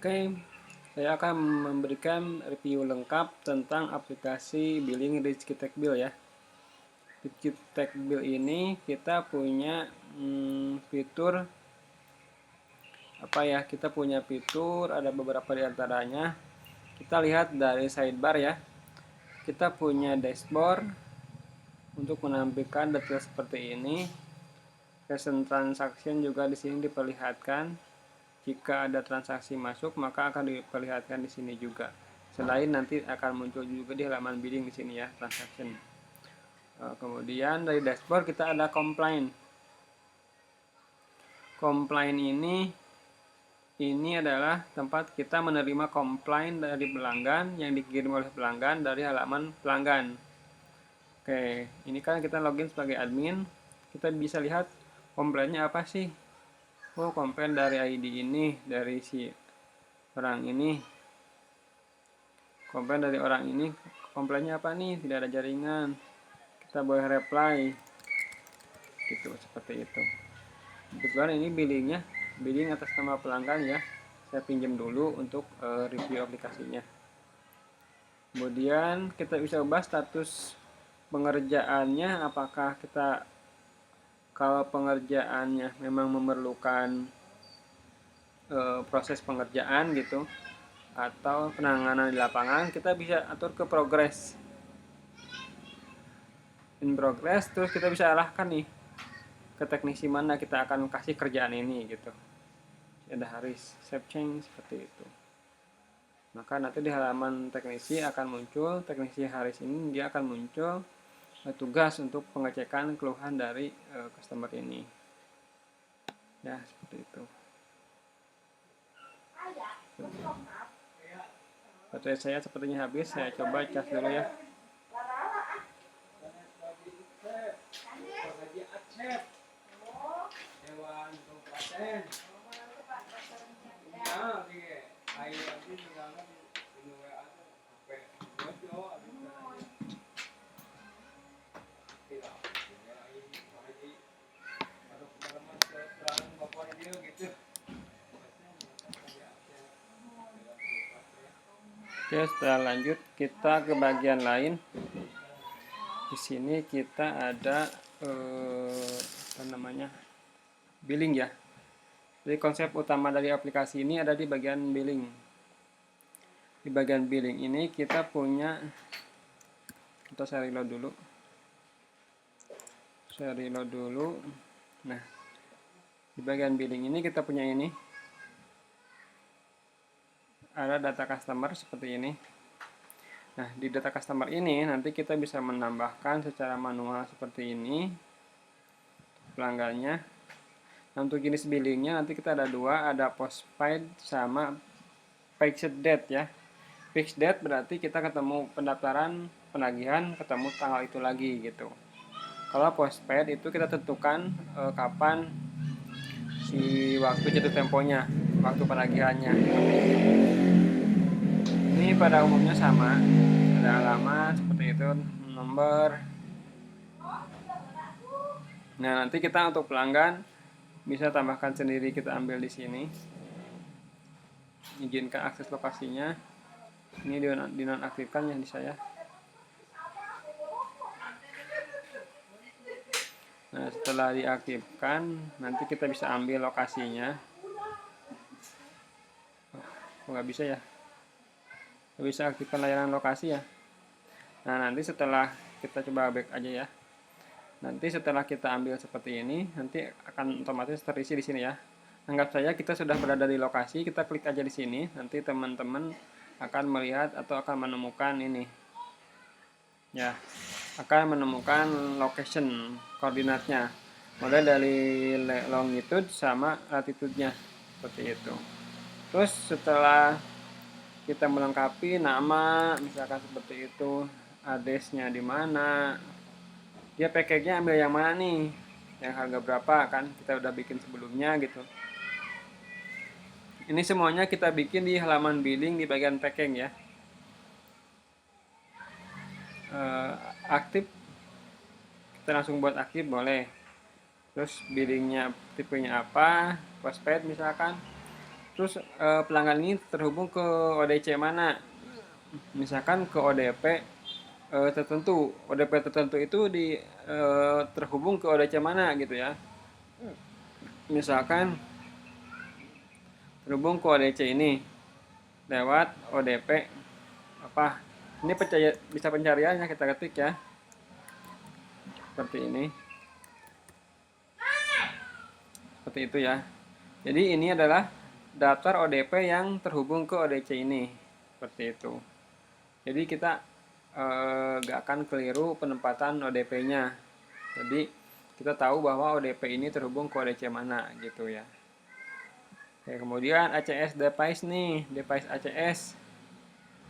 Oke, saya akan memberikan review lengkap tentang aplikasi billing Rizky-Tech-Bill ya. Rizky-Tech-Bill ini kita punya fitur apa ya? Kita punya fitur, ada beberapa di antaranya. Kita lihat dari sidebar ya. Kita punya dashboard untuk menampilkan detail seperti ini. Recent transaction juga di sini diperlihatkan. Jika ada transaksi masuk, maka akan diperlihatkan di sini juga. Selain nanti akan muncul juga di halaman billing di sini ya, transaction. Kemudian dari dashboard kita ada complaint. Complaint ini adalah tempat kita menerima komplain dari pelanggan yang dikirim oleh pelanggan dari halaman pelanggan. Oke, ini kan kita login sebagai admin, kita bisa lihat komplainnya apa sih. Oh, komplain dari ID ini, dari si orang ini. Komplain dari orang ini, komplainnya apa nih? Tidak ada jaringan. Kita boleh reply. Gitu, seperti itu. Kebetulan ini billing atas nama pelanggan ya. Saya pinjam dulu untuk review aplikasinya. Kemudian kita bisa ubah status pengerjaannya, apakah kalau pengerjaannya memang memerlukan proses pengerjaan gitu, atau penanganan di lapangan, kita bisa atur ke progress, in progress. Terus kita bisa arahkan nih ke teknisi mana kita akan kasih kerjaan ini gitu. Ada Haris save change seperti itu. Maka nanti di halaman teknisi akan muncul, teknisi Haris ini dia akan muncul tugas untuk pengecekan keluhan dari customer ini. Ya, seperti itu. Baterai saya sepertinya habis, saya coba cas dulu ya. Oke, setelah lanjut kita ke bagian lain. Di sini kita ada billing ya. Jadi konsep utama dari aplikasi ini ada di bagian billing. Di bagian billing ini kita punya, saya reload dulu. Nah, di bagian billing ini kita punya ini. Ada data customer seperti ini. Nah, di data customer ini nanti kita bisa menambahkan secara manual seperti ini pelanggannya. Nah, untuk jenis billingnya nanti kita ada dua, ada postpaid sama fixed date ya. Fixed date berarti kita ketemu pendaftaran, penagihan, ketemu tanggal itu lagi gitu. Kalau postpaid itu kita tentukan kapan si waktu jatuh temponya, waktu penagihannya. Ini pada umumnya sama, ada alamat seperti itu, nomor. Nah, nanti kita untuk pelanggan bisa tambahkan sendiri, kita ambil di sini. Izinkan akses lokasinya. Ini dinonaktifkan ya di saya. Nah, setelah diaktifkan, nanti kita bisa ambil lokasinya. Oh, nggak bisa ya? Nggak bisa aktifkan layanan lokasi ya? Nah, nanti setelah kita coba back aja ya. Nanti setelah kita ambil seperti ini, nanti akan otomatis terisi di sini ya. Anggap saja kita sudah berada di lokasi, kita klik aja di sini. Nanti teman-teman akan melihat atau akan menemukan ini. Ya, akan menemukan location koordinatnya. Mulai dari longitude sama latitude-nya. Seperti itu. Terus setelah kita melengkapi nama, misalkan seperti itu, address-nya di mana, dia package-nya ambil yang mana nih, yang harga berapa kan kita udah bikin sebelumnya gitu. Ini semuanya kita bikin di halaman billing di bagian packing ya. Aktif, kita langsung buat aktif boleh. Terus billingnya tipenya apa, postpaid misalkan. terus pelanggan ini terhubung ke ODC mana, misalkan ke ODP tertentu. ODP tertentu itu terhubung ke ODC mana gitu ya, misalkan terhubung ke ODC ini lewat ODP apa, ini bisa pencariannya kita ketik ya seperti ini, seperti itu ya. Jadi ini adalah daftar ODP yang terhubung ke ODC ini, seperti itu. Jadi kita gak akan keliru penempatan ODP-nya. Jadi kita tahu bahwa ODP ini terhubung ke ODC mana gitu ya. Oke, kemudian ACS device nih, device ACS.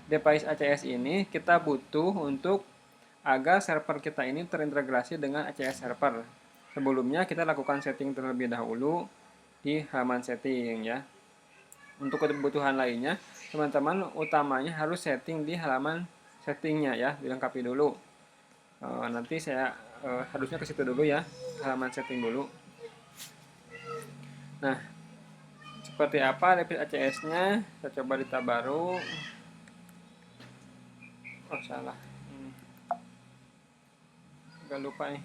Device ACS ini kita butuh untuk agar server kita ini terintegrasi dengan ACS server. Sebelumnya kita lakukan setting terlebih dahulu di halaman setting ya. Untuk kebutuhan lainnya, teman-teman utamanya harus setting di halaman settingnya ya, dilengkapi dulu. Nanti saya harusnya ke situ dulu ya, halaman setting dulu. Nah, seperti apa device ACS-nya? Saya coba di tab baru. Oh, salah. Gak lupa nih.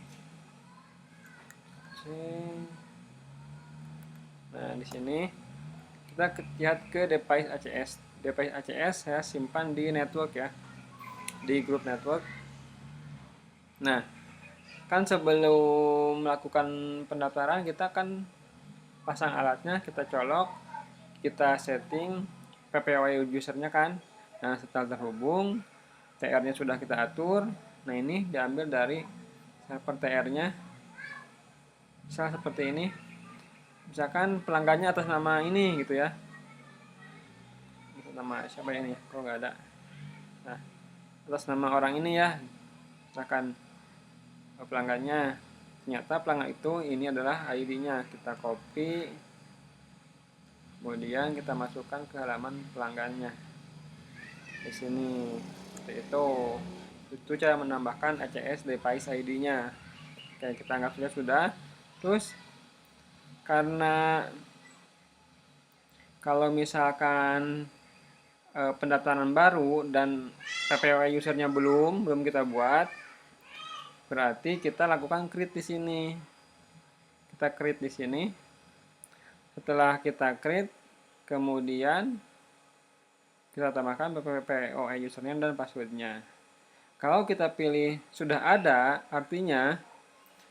Nah, di sini kita lihat ke device ACS. Device ACS saya simpan di network ya, di grup network. Nah, kan sebelum melakukan pendaftaran kita kan pasang alatnya, kita colok, kita setting PPWI usernya kan. Nah, setelah terhubung, TR-nya sudah kita atur. Nah, ini diambil dari server TR-nya. Misalnya seperti ini. Misalkan pelanggannya atas nama ini gitu ya. Nama siapa ini? Kok nggak ada? Nah, atas nama orang ini ya. Misalkan pelanggannya, ternyata pelanggan itu ini adalah ID-nya. Kita copy, kemudian kita masukkan ke halaman pelanggannya di sini, seperti itu cara menambahkan ACS device ID-nya. Oke, kita anggap sudah. Terus karena kalau misalkan pendaftaran baru dan PPWI usernya belum kita buat, berarti kita lakukan create di sini. Kita create di sini. Setelah kita create, kemudian kita tambahkan PPWI usernya dan passwordnya. Kalau kita pilih sudah ada, artinya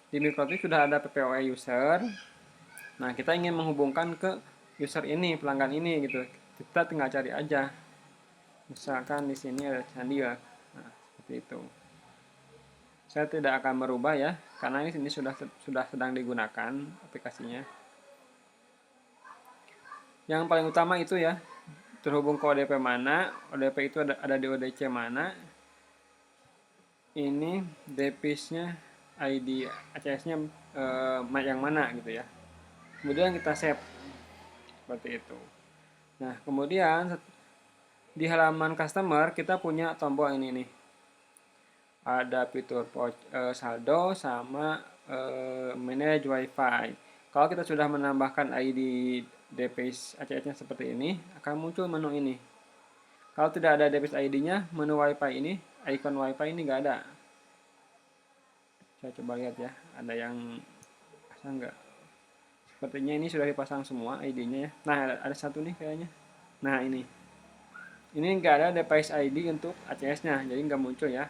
di Mikrotik sudah ada PPWI user. Nah, kita ingin menghubungkan ke user ini, pelanggan ini gitu. Kita tinggal cari aja. Misalkan di sini ada Candi ya. Nah, seperti itu. Saya tidak akan merubah ya, karena ini sudah sedang digunakan aplikasinya. Yang paling utama itu ya, terhubung ke ODP mana, ODP itu ada di ODC mana. Ini device-nya, ID ACS-nya yang mana gitu ya. Kemudian kita save seperti itu. Nah, kemudian di halaman customer kita punya tombol ini nih. Ada fitur saldo sama manage wifi. Kalau kita sudah menambahkan ID device ACS-nya seperti ini, akan muncul menu ini. Kalau tidak ada device ID-nya, menu wifi ini, icon wifi ini nggak ada. Saya coba lihat ya, ada yang pasang nggak? Sepertinya ini sudah dipasang semua ID-nya ya. Nah, ada satu nih kayaknya. Nah, ini nggak ada device ID untuk ACS-nya, jadi nggak muncul ya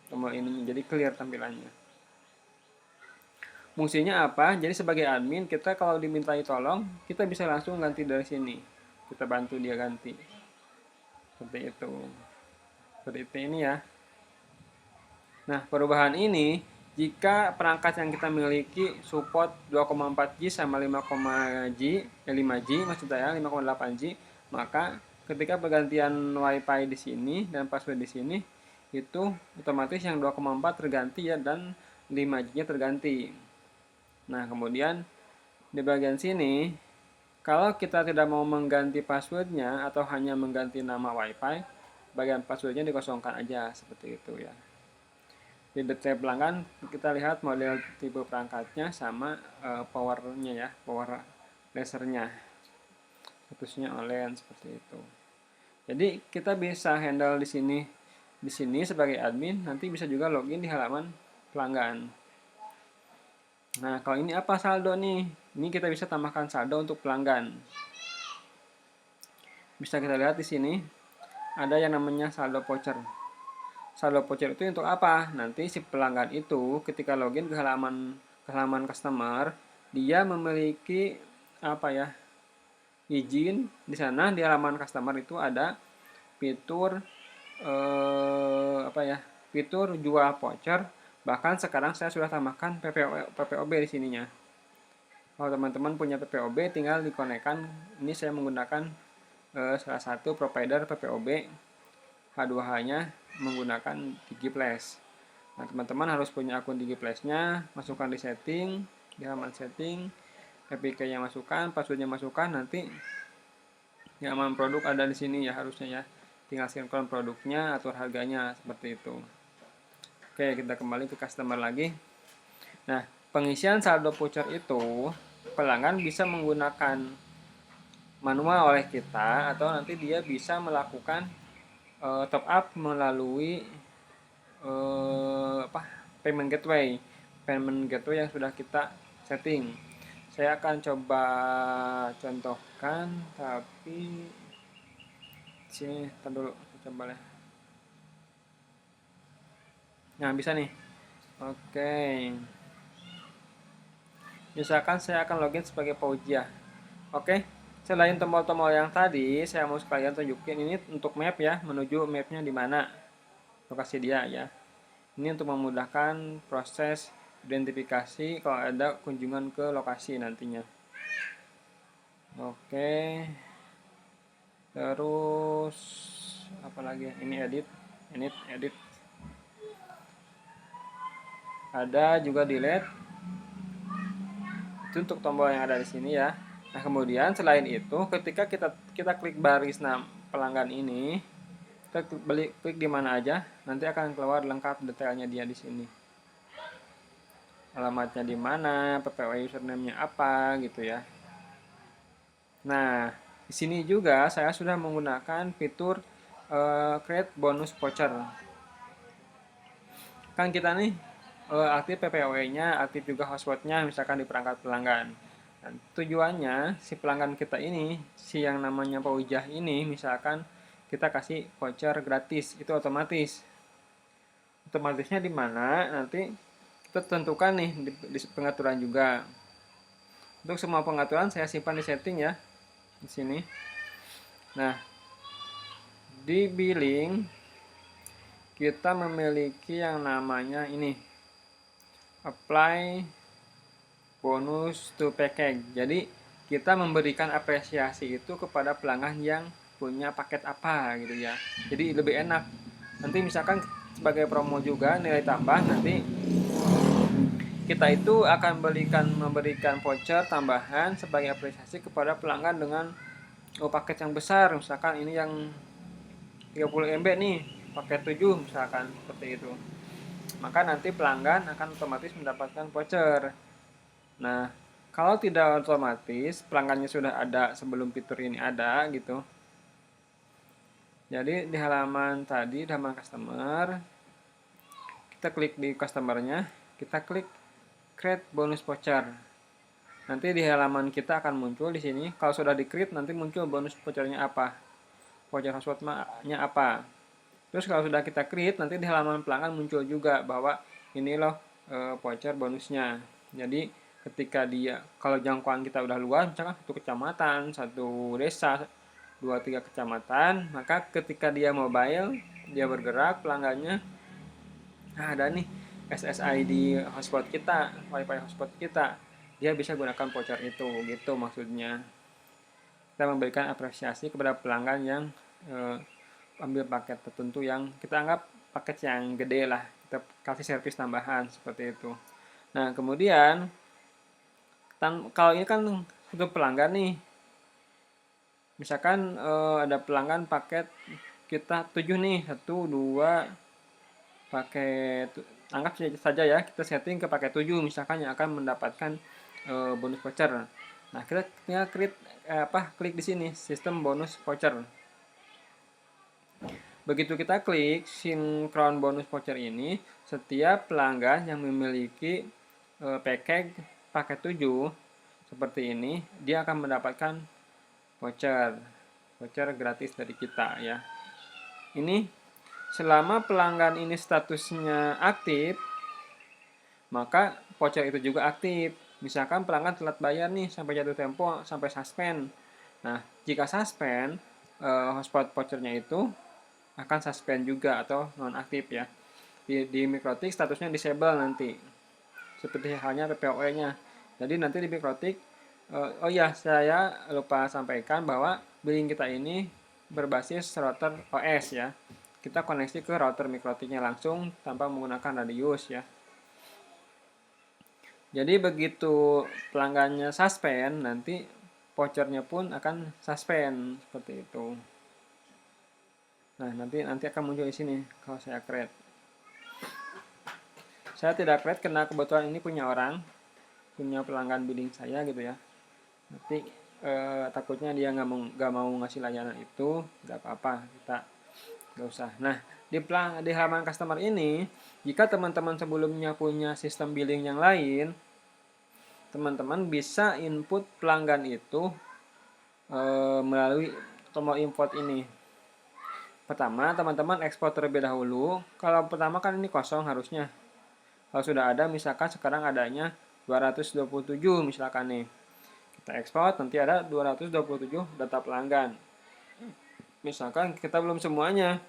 tombol ini, jadi clear tampilannya. Fungsinya apa? Jadi sebagai admin, kita kalau dimintai tolong, kita bisa langsung ganti dari sini. Kita bantu dia ganti. Seperti itu. Seperti itu ini ya. Nah, perubahan ini, jika perangkat yang kita miliki support 2,4G sama 5G maksud saya 5,8G, maka ketika pergantian WiFi di sini dan password di sini, itu otomatis yang 2,4 terganti ya, dan 5G-nya terganti. Nah, kemudian di bagian sini, kalau kita tidak mau mengganti passwordnya atau hanya mengganti nama WiFi, bagian passwordnya dikosongkan aja seperti itu ya. Di detail pelanggan kita lihat model tipe perangkatnya sama powernya ya, power lasernya statusnya online seperti itu. Jadi kita bisa handle di sini sebagai admin, nanti bisa juga login di halaman pelanggan. Nah, kalau ini apa saldo nih? Ini kita bisa tambahkan saldo untuk pelanggan. Bisa kita lihat di sini ada yang namanya saldo voucher. Saldo voucher itu untuk apa? Nanti si pelanggan itu ketika login ke halaman customer, dia memiliki apa ya? Izin di sana di halaman customer itu ada fitur apa ya? Fitur jual voucher. Bahkan sekarang saya sudah tambahkan PPOB di sininya. Kalau teman-teman punya PPOB tinggal dikonekkan. Ini saya menggunakan salah satu provider PPOB H2H-nya menggunakan DigiFlash. Nah, teman-teman harus punya akun DigiFlash-nya, masukkan di setting, di halaman setting, APK-nya masukkan, password-nya masukkan, nanti di halaman produk ada di sini ya harusnya ya. Tinggal sinkron produknya, atur harganya seperti itu. Oke, kita kembali ke customer lagi. Nah, pengisian saldo voucher itu pelanggan bisa menggunakan manual oleh kita atau nanti dia bisa melakukan top up melalui payment gateway yang sudah kita setting. Saya akan coba contohkan, tapi sini dulu coba ya. Nah, bisa nih. Oke. Misalkan saya akan login sebagai Fauzia. Oke. Selain tombol-tombol yang tadi, saya mau sekalian tunjukin ini untuk map ya, menuju mapnya di mana lokasi dia ya. Ini untuk memudahkan proses identifikasi kalau ada kunjungan ke lokasi nantinya. Oke. Terus apa lagi? Ini edit. Ada juga delete. Itu untuk tombol yang ada di sini ya. Nah, kemudian selain itu ketika kita klik baris pelanggan ini, kita klik di mana aja, nanti akan keluar lengkap detailnya dia di sini. Alamatnya di mana, PPW username-nya apa gitu ya. Nah, di sini juga saya sudah menggunakan fitur create bonus voucher. Kan kita nih aktif PPW-nya, aktif juga hotspot-nya misalkan di perangkat pelanggan. Dan tujuannya si pelanggan kita ini, si yang namanya Fauzia ini, misalkan kita kasih voucher gratis, itu otomatis. Otomatisnya di mana? Nanti kita tentukan nih di pengaturan juga. Untuk semua pengaturan saya simpan di setting ya, di sini. Nah, di billing kita memiliki yang namanya ini apply bonus to package. Jadi kita memberikan apresiasi itu kepada pelanggan yang punya paket apa gitu ya. Jadi lebih enak. Nanti misalkan sebagai promo juga nilai tambah, nanti kita itu akan memberikan voucher tambahan sebagai apresiasi kepada pelanggan dengan paket yang besar. Misalkan ini yang 30 MB nih, paket 7 misalkan seperti itu. Maka nanti pelanggan akan otomatis mendapatkan voucher. Nah, kalau tidak otomatis, pelanggannya sudah ada sebelum fitur ini ada gitu. Jadi di halaman tadi, di halaman customer, kita klik di customernya, kita klik create bonus voucher. Nanti di halaman kita akan muncul di sini. Kalau sudah di create, nanti muncul bonus vouchernya apa, voucher hotspotnya apa. Terus kalau sudah kita create, nanti di halaman pelanggan muncul juga bahwa ini loh voucher bonusnya. Jadi ketika dia, kalau jangkauan kita udah luas, misalkan satu kecamatan, satu desa, 2-3 kecamatan, maka ketika dia mobile, dia bergerak pelanggannya, nah ada nih SSID hotspot kita, wifi hotspot kita, dia bisa gunakan voucher itu, gitu maksudnya. Kita memberikan apresiasi kepada pelanggan yang ambil paket tertentu yang kita anggap paket yang gede lah, kita kasih servis tambahan seperti itu. Nah, kemudian kalau ini kan untuk pelanggan nih, misalkan ada pelanggan paket kita 7 nih, 1, 2 paket, anggap saja ya kita setting ke paket 7 misalkan yang akan mendapatkan bonus voucher. Nah, kita tinggal klik di sini sistem bonus voucher. Begitu kita klik sinkron bonus voucher ini, setiap pelanggan yang memiliki paket 7 seperti ini, dia akan mendapatkan voucher gratis dari kita ya. Ini selama pelanggan ini statusnya aktif, maka voucher itu juga aktif. Misalkan pelanggan telat bayar nih sampai jatuh tempo, sampai suspend. Nah, jika suspend, hotspot vouchernya itu akan suspend juga atau nonaktif ya. Di Mikrotik statusnya disable nanti. Seperti halnya PPOE-nya. Jadi nanti di Mikrotik, oh ya saya lupa sampaikan bahwa billing kita ini berbasis router OS ya. Kita koneksi ke router Mikrotiknya langsung tanpa menggunakan radius ya. Jadi begitu pelanggannya suspend, nanti vouchernya pun akan suspend seperti itu. Nah, nanti akan muncul di sini kalau saya create. Saya tidak create karena kebetulan ini punya pelanggan billing saya gitu ya. Nanti takutnya dia nggak mau ngasih layanan itu, nggak apa-apa, kita nggak usah. Nah, di halaman customer ini, jika teman-teman sebelumnya punya sistem billing yang lain, teman-teman bisa input pelanggan itu melalui tombol import ini. Pertama, teman-teman ekspor terlebih dahulu. Kalau pertama kan ini kosong harusnya. Kalau sudah ada, misalkan sekarang adanya 227 misalkan nih. Kita ekspor, nanti ada 227 data pelanggan. Misalkan kita belum semuanya.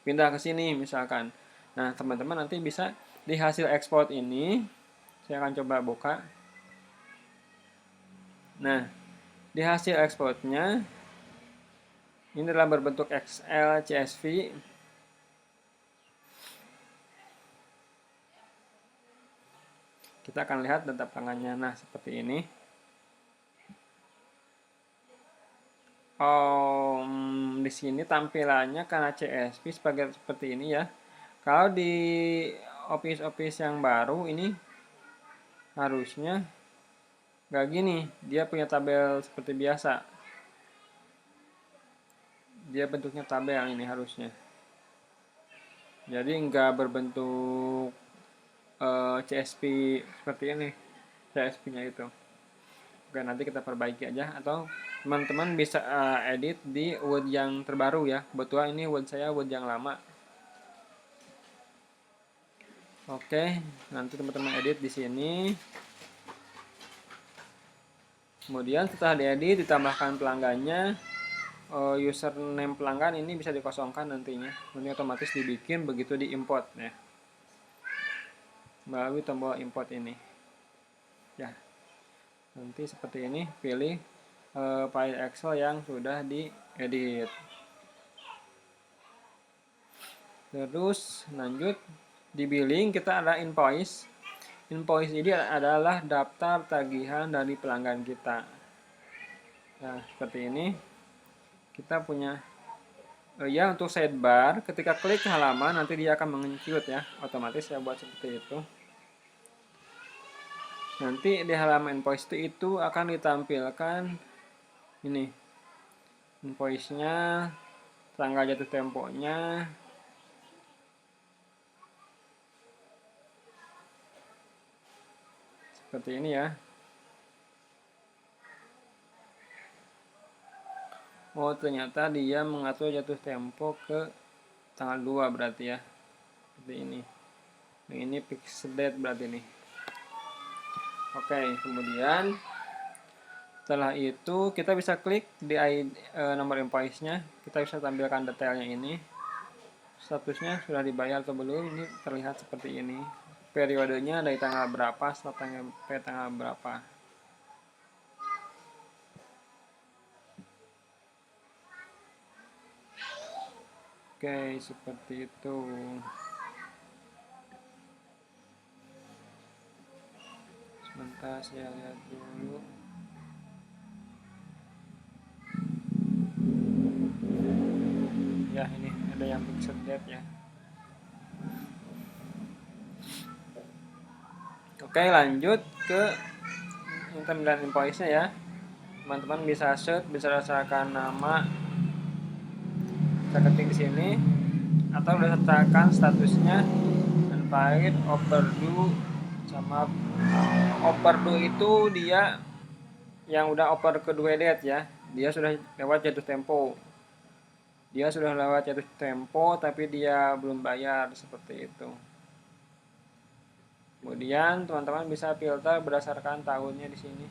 Pindah ke sini misalkan. Nah, teman-teman nanti bisa di hasil ekspor ini, saya akan coba buka. Nah, di hasil ekspornya, ini dalam berbentuk Excel CSV. Kita akan lihat data pelanggannya. Nah, seperti ini. Di sini tampilannya karena CSV seperti ini ya. Kalau di Office yang baru ini harusnya nggak gini. Dia punya tabel seperti biasa. Dia bentuknya tabel ini harusnya. Jadi nggak berbentuk CSV seperti ini. CSV-nya itu. Oke, nanti kita perbaiki aja, atau teman-teman bisa edit di Word yang terbaru ya. Kebetulan ini Word saya Word yang lama. Oke, nanti teman-teman edit di sini. Kemudian setelah diedit, ditambahkan pelanggannya, username pelanggan ini bisa dikosongkan nantinya. Nanti otomatis dibikin begitu diimport ya. Melalui tombol import ini. Ya. Nanti seperti ini, pilih file Excel yang sudah diedit. Terus lanjut di billing kita ada invoice. Invoice ini adalah daftar tagihan dari pelanggan kita. Nah, seperti ini. Kita punya ya untuk sidebar, ketika klik ke halaman nanti dia akan mengecut ya. Otomatis saya buat seperti itu. Nanti di halaman invoice itu akan ditampilkan ini invoice-nya, tanggal jatuh temponya, seperti ini ya. Oh, ternyata dia mengatur jatuh tempo ke tanggal 2 berarti ya. Seperti ini. Ini fixed date berarti ini. Oke, kemudian setelah itu kita bisa klik di nomor invoice-nya. Kita bisa tampilkan detailnya ini. Statusnya sudah dibayar atau belum, ini terlihat seperti ini. Periodenya dari tanggal berapa sampai tanggal berapa. Oke, seperti itu. Sebentar saya lihat dulu. Ya, ini ada yang fixed date ya. Oke, lanjut ke tampilan invoice-nya ya. Teman-teman bisa search, bisa rasakan nama, bisa ketik di sini, atau rasakan statusnya unpaid, overdue, sama overdue itu dia yang udah over ke due date ya, dia sudah lewat jatuh tempo. Dia sudah lewat jatuh tempo tapi dia belum bayar, seperti itu. Kemudian teman-teman bisa filter berdasarkan tahunnya di sini.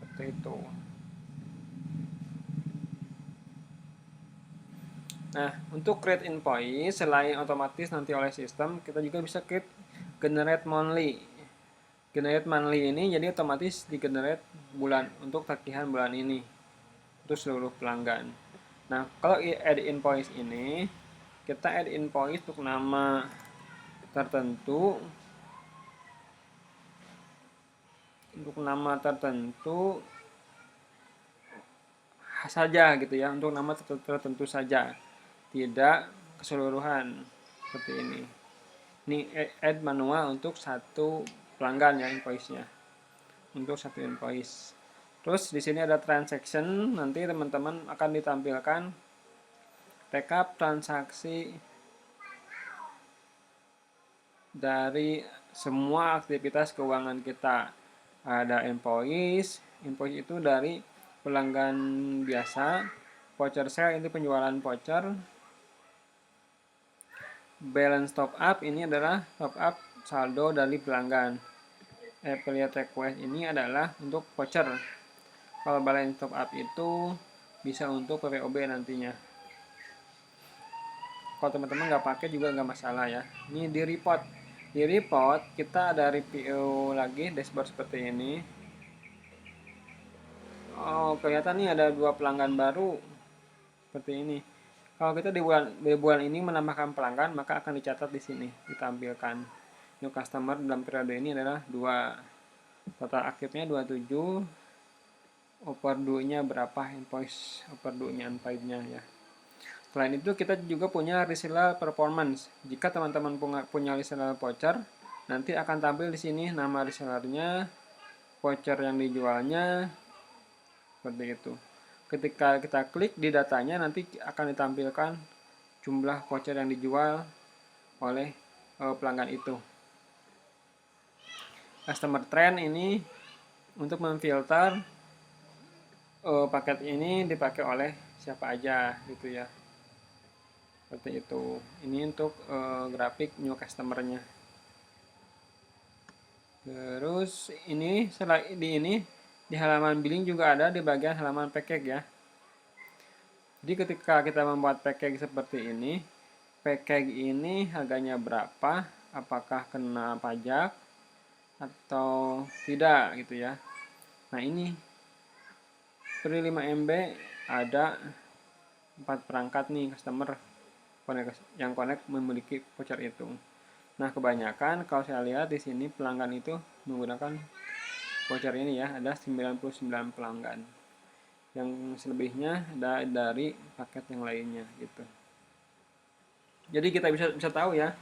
Seperti itu. Nah, untuk create invoice selain otomatis nanti oleh sistem, kita juga bisa create generate monthly. Generate monthly ini jadi otomatis di generate bulan untuk tagihan bulan ini untuk seluruh pelanggan. Nah, kalau add invoice ini, kita add invoice untuk nama tertentu, saja gitu ya, untuk nama tertentu saja, tidak keseluruhan seperti ini. Ini add manual untuk satu pelanggan ya, invoice-nya. Untuk satu invoice. Terus di sini ada transaction, nanti teman-teman akan ditampilkan rekap transaksi dari semua aktivitas keuangan kita. Ada invoice itu dari pelanggan biasa, voucher sale itu penjualan voucher, balance top up ini adalah top up saldo dari pelanggan, affiliate request ini adalah untuk voucher. Kalau balance top up itu bisa untuk PPOB nantinya. Kalau teman-teman nggak pakai juga nggak masalah ya. Ini di report. Di report kita ada review lagi dashboard seperti ini. Oh, kelihatan nih ada 2 pelanggan baru seperti ini. Kalau kita di bulan ini menambahkan pelanggan, maka akan dicatat di sini, ditampilkan. New customer dalam periode ini adalah 2. Total aktifnya 27. Overdue-nya berapa, invoice overdue-nya, unpaid-nya ya. Selain itu kita juga punya reseller performance. Jika teman-teman punya reseller voucher, nanti akan tampil di sini nama resellernya, voucher yang dijualnya, seperti itu. Ketika kita klik di datanya, nanti akan ditampilkan jumlah voucher yang dijual oleh pelanggan itu. Customer trend ini untuk memfilter paket ini dipakai oleh siapa aja gitu ya. Seperti itu. Ini untuk grafik new customer-nya. Terus ini di halaman billing juga ada di bagian halaman package ya. Jadi ketika kita membuat package seperti ini, package ini harganya berapa, apakah kena pajak atau tidak gitu ya. Nah, ini per 5 MB ada 4 perangkat nih customer yang connect memiliki voucher itu. Nah, kebanyakan kalau saya lihat di sini pelanggan itu menggunakan voucher ini ya, ada 99 pelanggan. Yang selebihnya ada dari paket yang lainnya gitu. Jadi kita bisa tahu ya,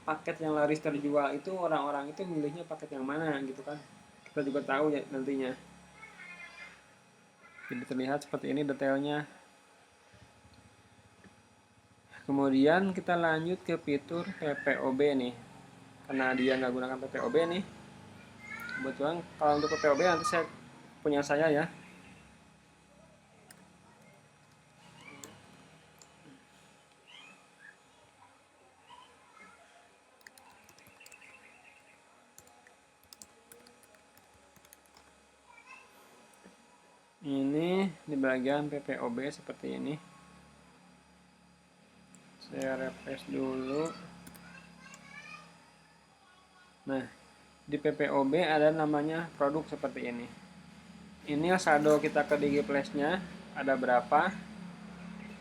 paket yang laris terjual itu orang-orang itu memilihnya paket yang mana gitu kan. Kita juga tahu ya nantinya. Jadi terlihat seperti ini detailnya. Kemudian kita lanjut ke fitur PPOB nih. Karena dia nggak gunakan PPOB nih. Kebetulan kalau untuk PPOB nanti saya punya saya ya. Ini di bagian PPOB seperti ini. Saya refresh dulu. Nah, di PPOB ada namanya produk seperti ini. Ini saldo kita ke DigiFlash-nya ada berapa.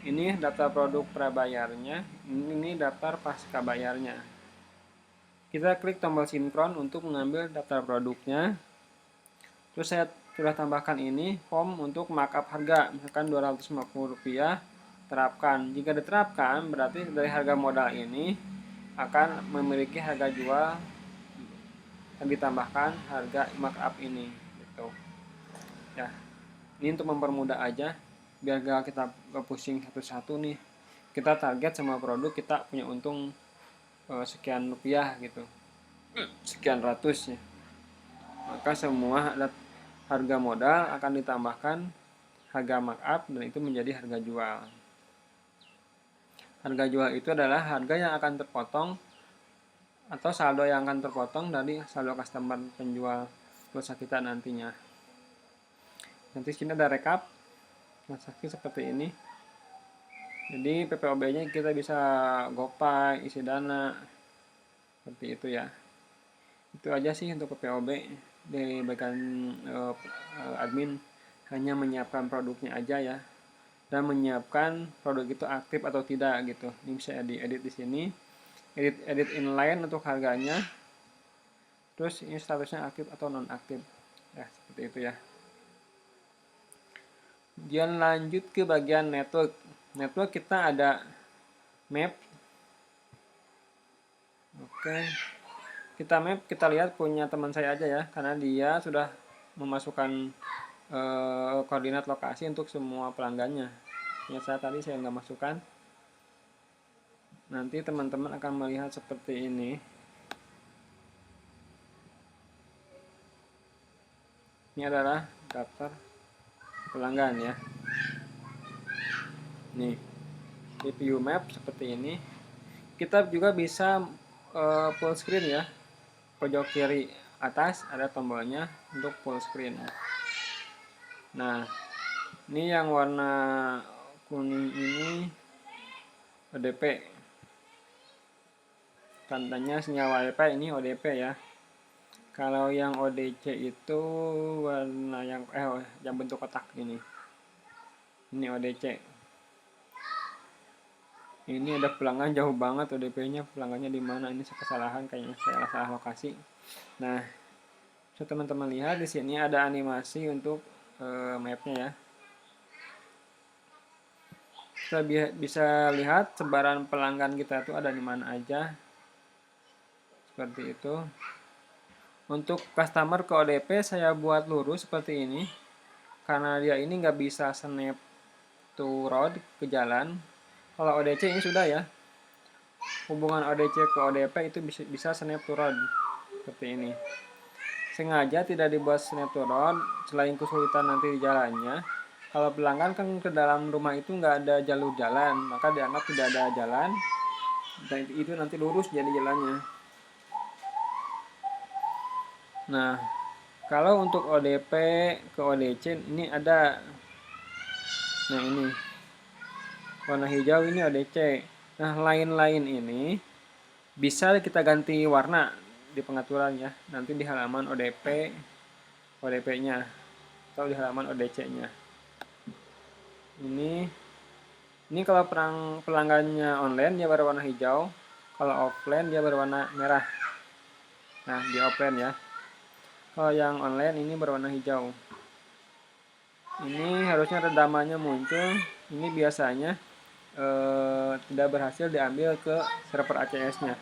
Ini daftar produk prabayarnya, ini daftar pasca bayarnya. Kita klik tombol sinkron untuk mengambil daftar produknya. Terus saya sudah tambahkan ini form untuk markup harga, misalkan Rp250 terapkan. Jika diterapkan berarti dari harga modal ini akan memiliki harga jual yang ditambahkan harga markup ini gitu ya. Ini untuk mempermudah aja biar gak kita pusing satu-satu nih, kita target semua produk kita punya untung sekian rupiah gitu, sekian ratus ya, maka semua ada harga modal akan ditambahkan harga markup dan itu menjadi harga jual. Harga jual itu adalah harga yang akan terpotong atau saldo yang akan terpotong dari saldo customer penjual pulsa kita nantinya. Nanti sini ada rekap transaksi seperti ini. Jadi PPOB-nya kita bisa GoPay, isi dana, seperti itu ya. Itu aja sih untuk PPOB. Dari bagian admin hanya menyiapkan produknya aja ya, dan menyiapkan produk itu aktif atau tidak gitu. Ini bisa diedit di sini. Edit inline untuk harganya. Terus ini statusnya aktif atau non aktif. Ya, seperti itu ya. Kemudian lanjut ke bagian network. Network kita ada map. Oke. Kita lihat punya teman saya aja ya, karena dia sudah memasukkan koordinat lokasi untuk semua pelanggannya. Ya, saya nggak masukkan. Nanti teman-teman akan melihat seperti ini. Ini adalah daftar pelanggan ya. Nih, di view map seperti ini. Kita juga bisa full screen ya. Pojok kiri atas ada tombolnya untuk full screen. Nah, ini yang warna kuning ini ODP. Tandanya senyawa WiFi, ini ODP ya. Kalau yang ODC itu warna yang bentuk kotak ini. Ini ODC. Ini ada pelanggan jauh banget ODP-nya, pelanggannya di mana? Ini kesalahan kayaknya, saya salah lokasi. Nah, so teman-teman lihat di sini ada animasi untuk mapnya ya. Kita bisa lihat sebaran pelanggan kita itu ada di mana aja. Seperti itu. Untuk customer ke ODP saya buat lurus seperti ini, karena dia ini nggak bisa snap to road ke jalan. Kalau ODC ini sudah ya, hubungan ODC ke ODP itu bisa snap to road seperti ini. Sengaja tidak dibuat snap to road selain kesulitan nanti di jalannya. Kalau pelanggan kan ke dalam rumah itu nggak ada jalur jalan, maka dianggap tidak ada jalan, dan itu nanti lurus jadi jalannya. Nah, kalau untuk ODP ke ODC ini ada, nah ini warna hijau ini ODC. Nah, lain-lain ini bisa kita ganti warna di pengaturan ya. Nanti di halaman ODP-nya atau di halaman ODC-nya. Ini kalau pelanggannya online dia berwarna hijau, kalau offline dia berwarna merah. Nah, di offline ya. Kalau yang online ini berwarna hijau. Ini harusnya redamannya muncul. Ini biasanya tidak berhasil diambil ke server ACS-nya.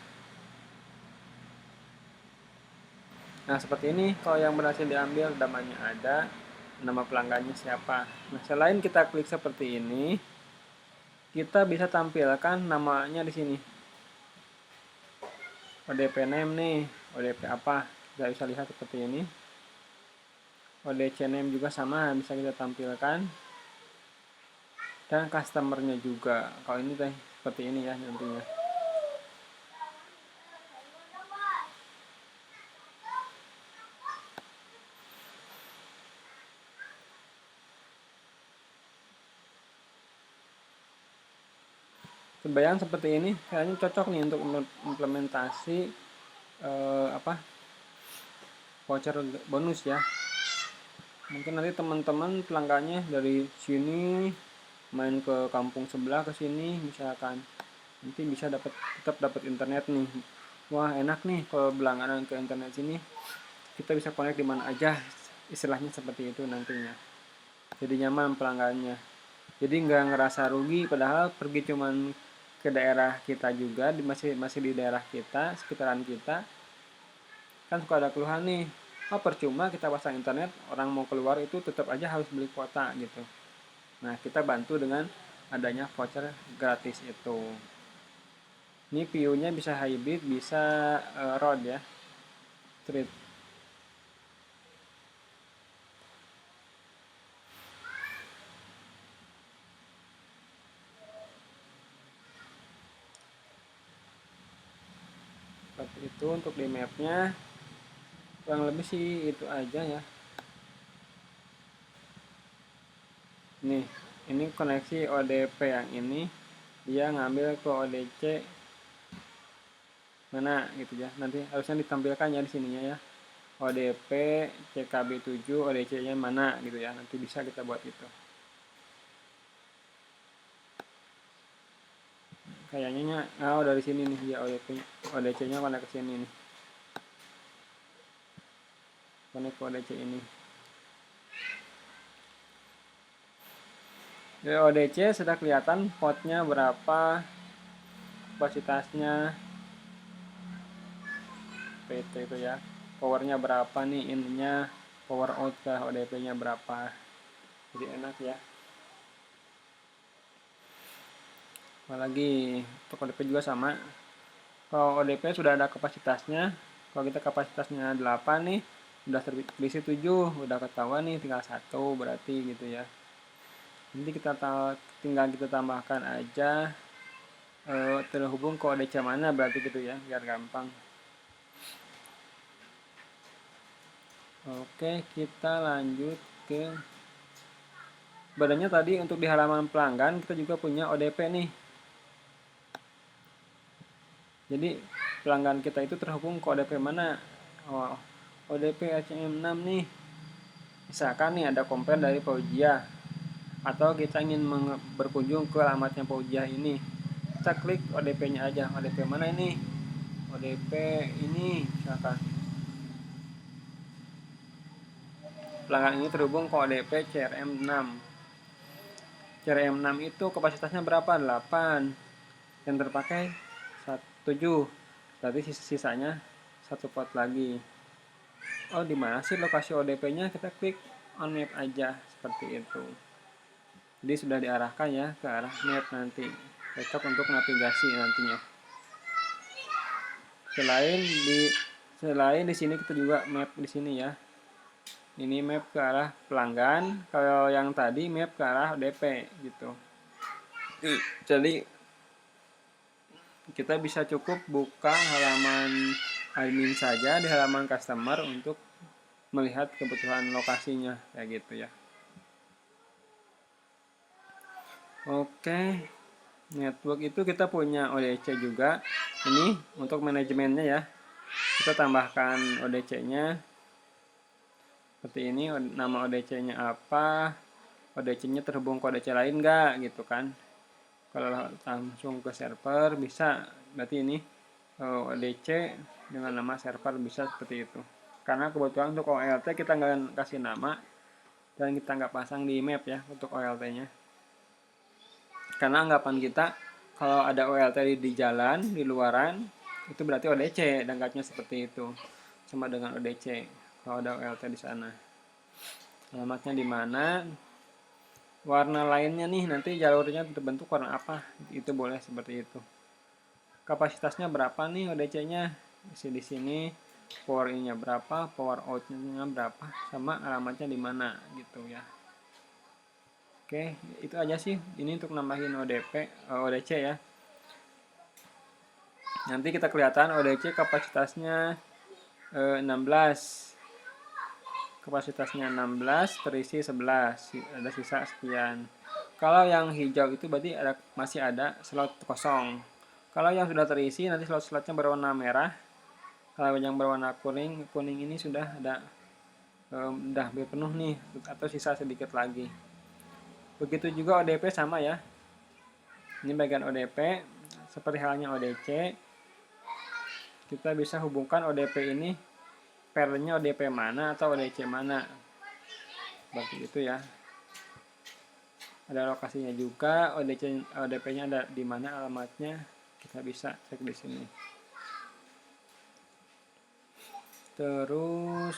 Nah, seperti ini. Kalau yang berhasil diambil, redamannya ada, nama pelanggannya siapa. Nah, selain kita klik seperti ini, kita bisa tampilkan namanya di sini. ODP name nih, ODP apa? Kita bisa lihat seperti ini. ODC name juga sama, bisa kita tampilkan. Dan customernya juga. Kalau ini seperti ini ya nantinya. Kebayang seperti ini, kayaknya cocok nih untuk implementasi voucher bonus ya. Mungkin nanti teman-teman pelanggannya dari sini main ke kampung sebelah ke sini misalkan, nanti bisa tetap dapat internet nih. Wah, enak nih kalau berlangganan ke internet sini, kita bisa connect di mana aja, istilahnya seperti itu nantinya. Jadi nyaman pelanggannya. Jadi nggak ngerasa rugi, padahal pergi cuman ke daerah kita juga, masih di daerah kita, sekitaran kita, kan suka ada keluhan nih, oh percuma kita pasang internet, orang mau keluar itu tetap aja harus beli kuota gitu. Nah, kita bantu dengan adanya voucher gratis itu. Ini view-nya bisa hybrid, bisa road ya, street. Seperti itu untuk di mapnya. Kurang lebih sih itu aja ya. Nih, ini koneksi ODP yang ini, dia ngambil ke ODC mana gitu ya. Nanti harusnya ditampilkan ya di sininya ya. ODP CKB7 ODC-nya mana gitu ya. Nanti bisa kita buat itu. Kayaknya dari sini nih ya ODC-nya konek ke sini nih. Konek ke ODC ini. Di ODC sudah kelihatan portnya berapa, kapasitasnya, PT itu ya, powernya berapa nih, ininya power out ke ODP-nya berapa. Jadi enak ya. Apalagi untuk ODP juga sama. Kalau ODP sudah ada kapasitasnya, kalau kita kapasitasnya 8 nih, udah terisi 7, udah ketahuan nih tinggal 1 berarti gitu ya. Nanti tinggal kita tambahkan aja terhubung ke ODC mana berarti gitu ya, biar gampang. Oke, kita lanjut ke badannya. Tadi untuk di halaman pelanggan kita juga punya ODP nih. Jadi pelanggan kita itu terhubung ke ODP mana? ODP ACM6 nih. Misalkan nih ada komplain dari Fauzia, atau kita ingin berkunjung ke alamatnya Fauzia ini, kita klik ODP-nya aja. ODP mana ini? ODP ini misalkan. Pelanggan ini terhubung ke ODP CRM6. CRM6 itu kapasitasnya berapa? 8. Yang terpakai 7. Berarti sisanya 1 port lagi. Oh, di mana sih lokasi ODP-nya? Kita klik on map aja seperti itu. Jadi sudah diarahkan ya ke arah map nanti. Cocok untuk navigasi nantinya. Selain di sini kita juga map di sini ya. Ini map ke arah pelanggan, kalau yang tadi map ke arah ODP gitu. Jadi kita bisa cukup buka halaman admin saja di halaman customer untuk melihat kebutuhan lokasinya kayak gitu ya. Oke, network itu kita punya ODC juga. Ini untuk manajemennya ya. Kita tambahkan ODC-nya seperti ini. Nama ODC-nya apa? ODC-nya terhubung ke ODC lain nggak gitu kan? Kalau langsung ke server bisa, berarti ini ODC dengan nama server bisa seperti itu. Karena kebetulan untuk OLT kita nggak kasih nama dan kita nggak pasang di map ya untuk OLT-nya. Karena anggapan kita kalau ada OLT di jalan, di luaran, itu berarti ODC, dan anggapnya seperti itu. Sama dengan ODC kalau ada OLT di sana. Alamatnya di mana? Warna lainnya nih, nanti jalurnya terbentuk warna apa? Itu boleh seperti itu. Kapasitasnya berapa nih ODC-nya? Di sini power in-nya berapa, power out-nya berapa, sama alamatnya di mana gitu ya. Oke, itu aja sih. Ini untuk nambahin ODC ya. Nanti kita kelihatan ODC kapasitasnya 16. Kapasitasnya 16, terisi 11. Ada sisa sekian. Kalau yang hijau itu berarti masih ada slot kosong. Kalau yang sudah terisi nanti slot-slotnya berwarna merah. Kalau yang berwarna kuning ini sudah ada udah penuh nih atau sisa sedikit lagi. Begitu juga ODP sama ya. Ini bagian ODP, seperti halnya ODC. Kita bisa hubungkan ODP ini, pairnya ODP mana atau ODC mana. Seperti itu ya. ada lokasinya juga, ODP-nya ada di mana alamatnya, kita bisa cek di sini. Terus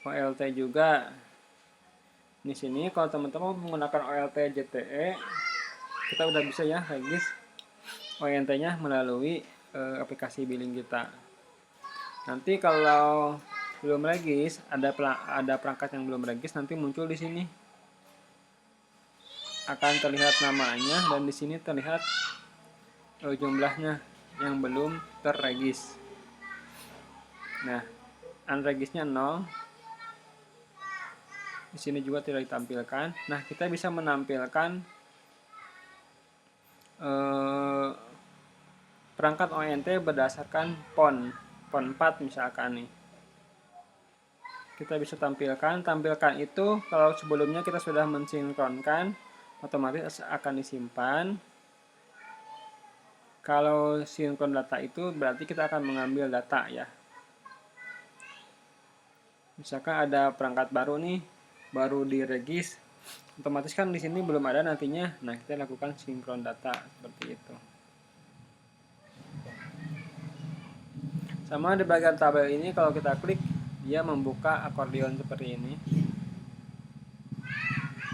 OLT juga. Di sini kalau teman-teman menggunakan OLT JTE, kita udah bisa ya regis ONT-nya melalui aplikasi billing kita. Nanti kalau belum regis, ada perangkat yang belum regis, nanti muncul di sini. Akan terlihat namanya dan di sini terlihat jumlahnya yang belum terregis. Nah, unregisnya 0. Di sini juga tidak ditampilkan. Nah, kita bisa menampilkan perangkat ONT berdasarkan PON 4 misalkan nih. Kita bisa tampilkan itu kalau sebelumnya kita sudah mensinkronkan, otomatis akan disimpan. Kalau sinkron data itu berarti kita akan mengambil data ya. Misalkan ada perangkat baru nih, baru diregis, otomatis kan di sini belum ada nantinya. Nah, kita lakukan sinkron data seperti itu. Sama di bagian tabel ini kalau kita klik, dia membuka akordeon seperti ini.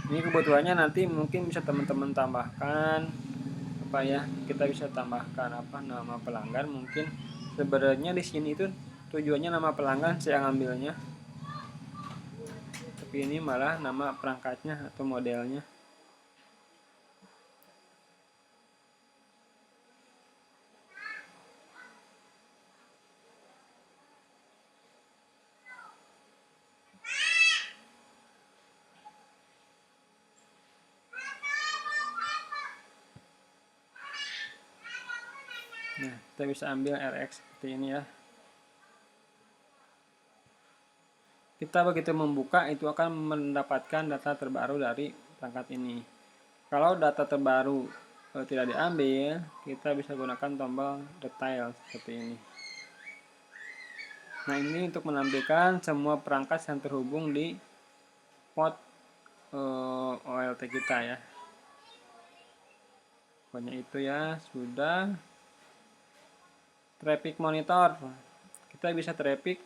Ini kebutuhannya nanti mungkin bisa teman-teman tambahkan apa ya, kita bisa tambahkan apa nama pelanggan. Mungkin sebenarnya di sini itu tujuannya nama pelanggan saya ngambilnya, tapi ini malah nama perangkatnya atau modelnya. Nah, kita bisa ambil RX seperti ini ya. Kita begitu membuka itu akan mendapatkan data terbaru dari perangkat ini. Kalau data terbaru tidak diambil, kita bisa gunakan tombol detail seperti ini. Nah, ini untuk menampilkan semua perangkat yang terhubung di port OLT kita ya. Pokoknya itu ya, sudah. Traffic monitor, kita bisa traffic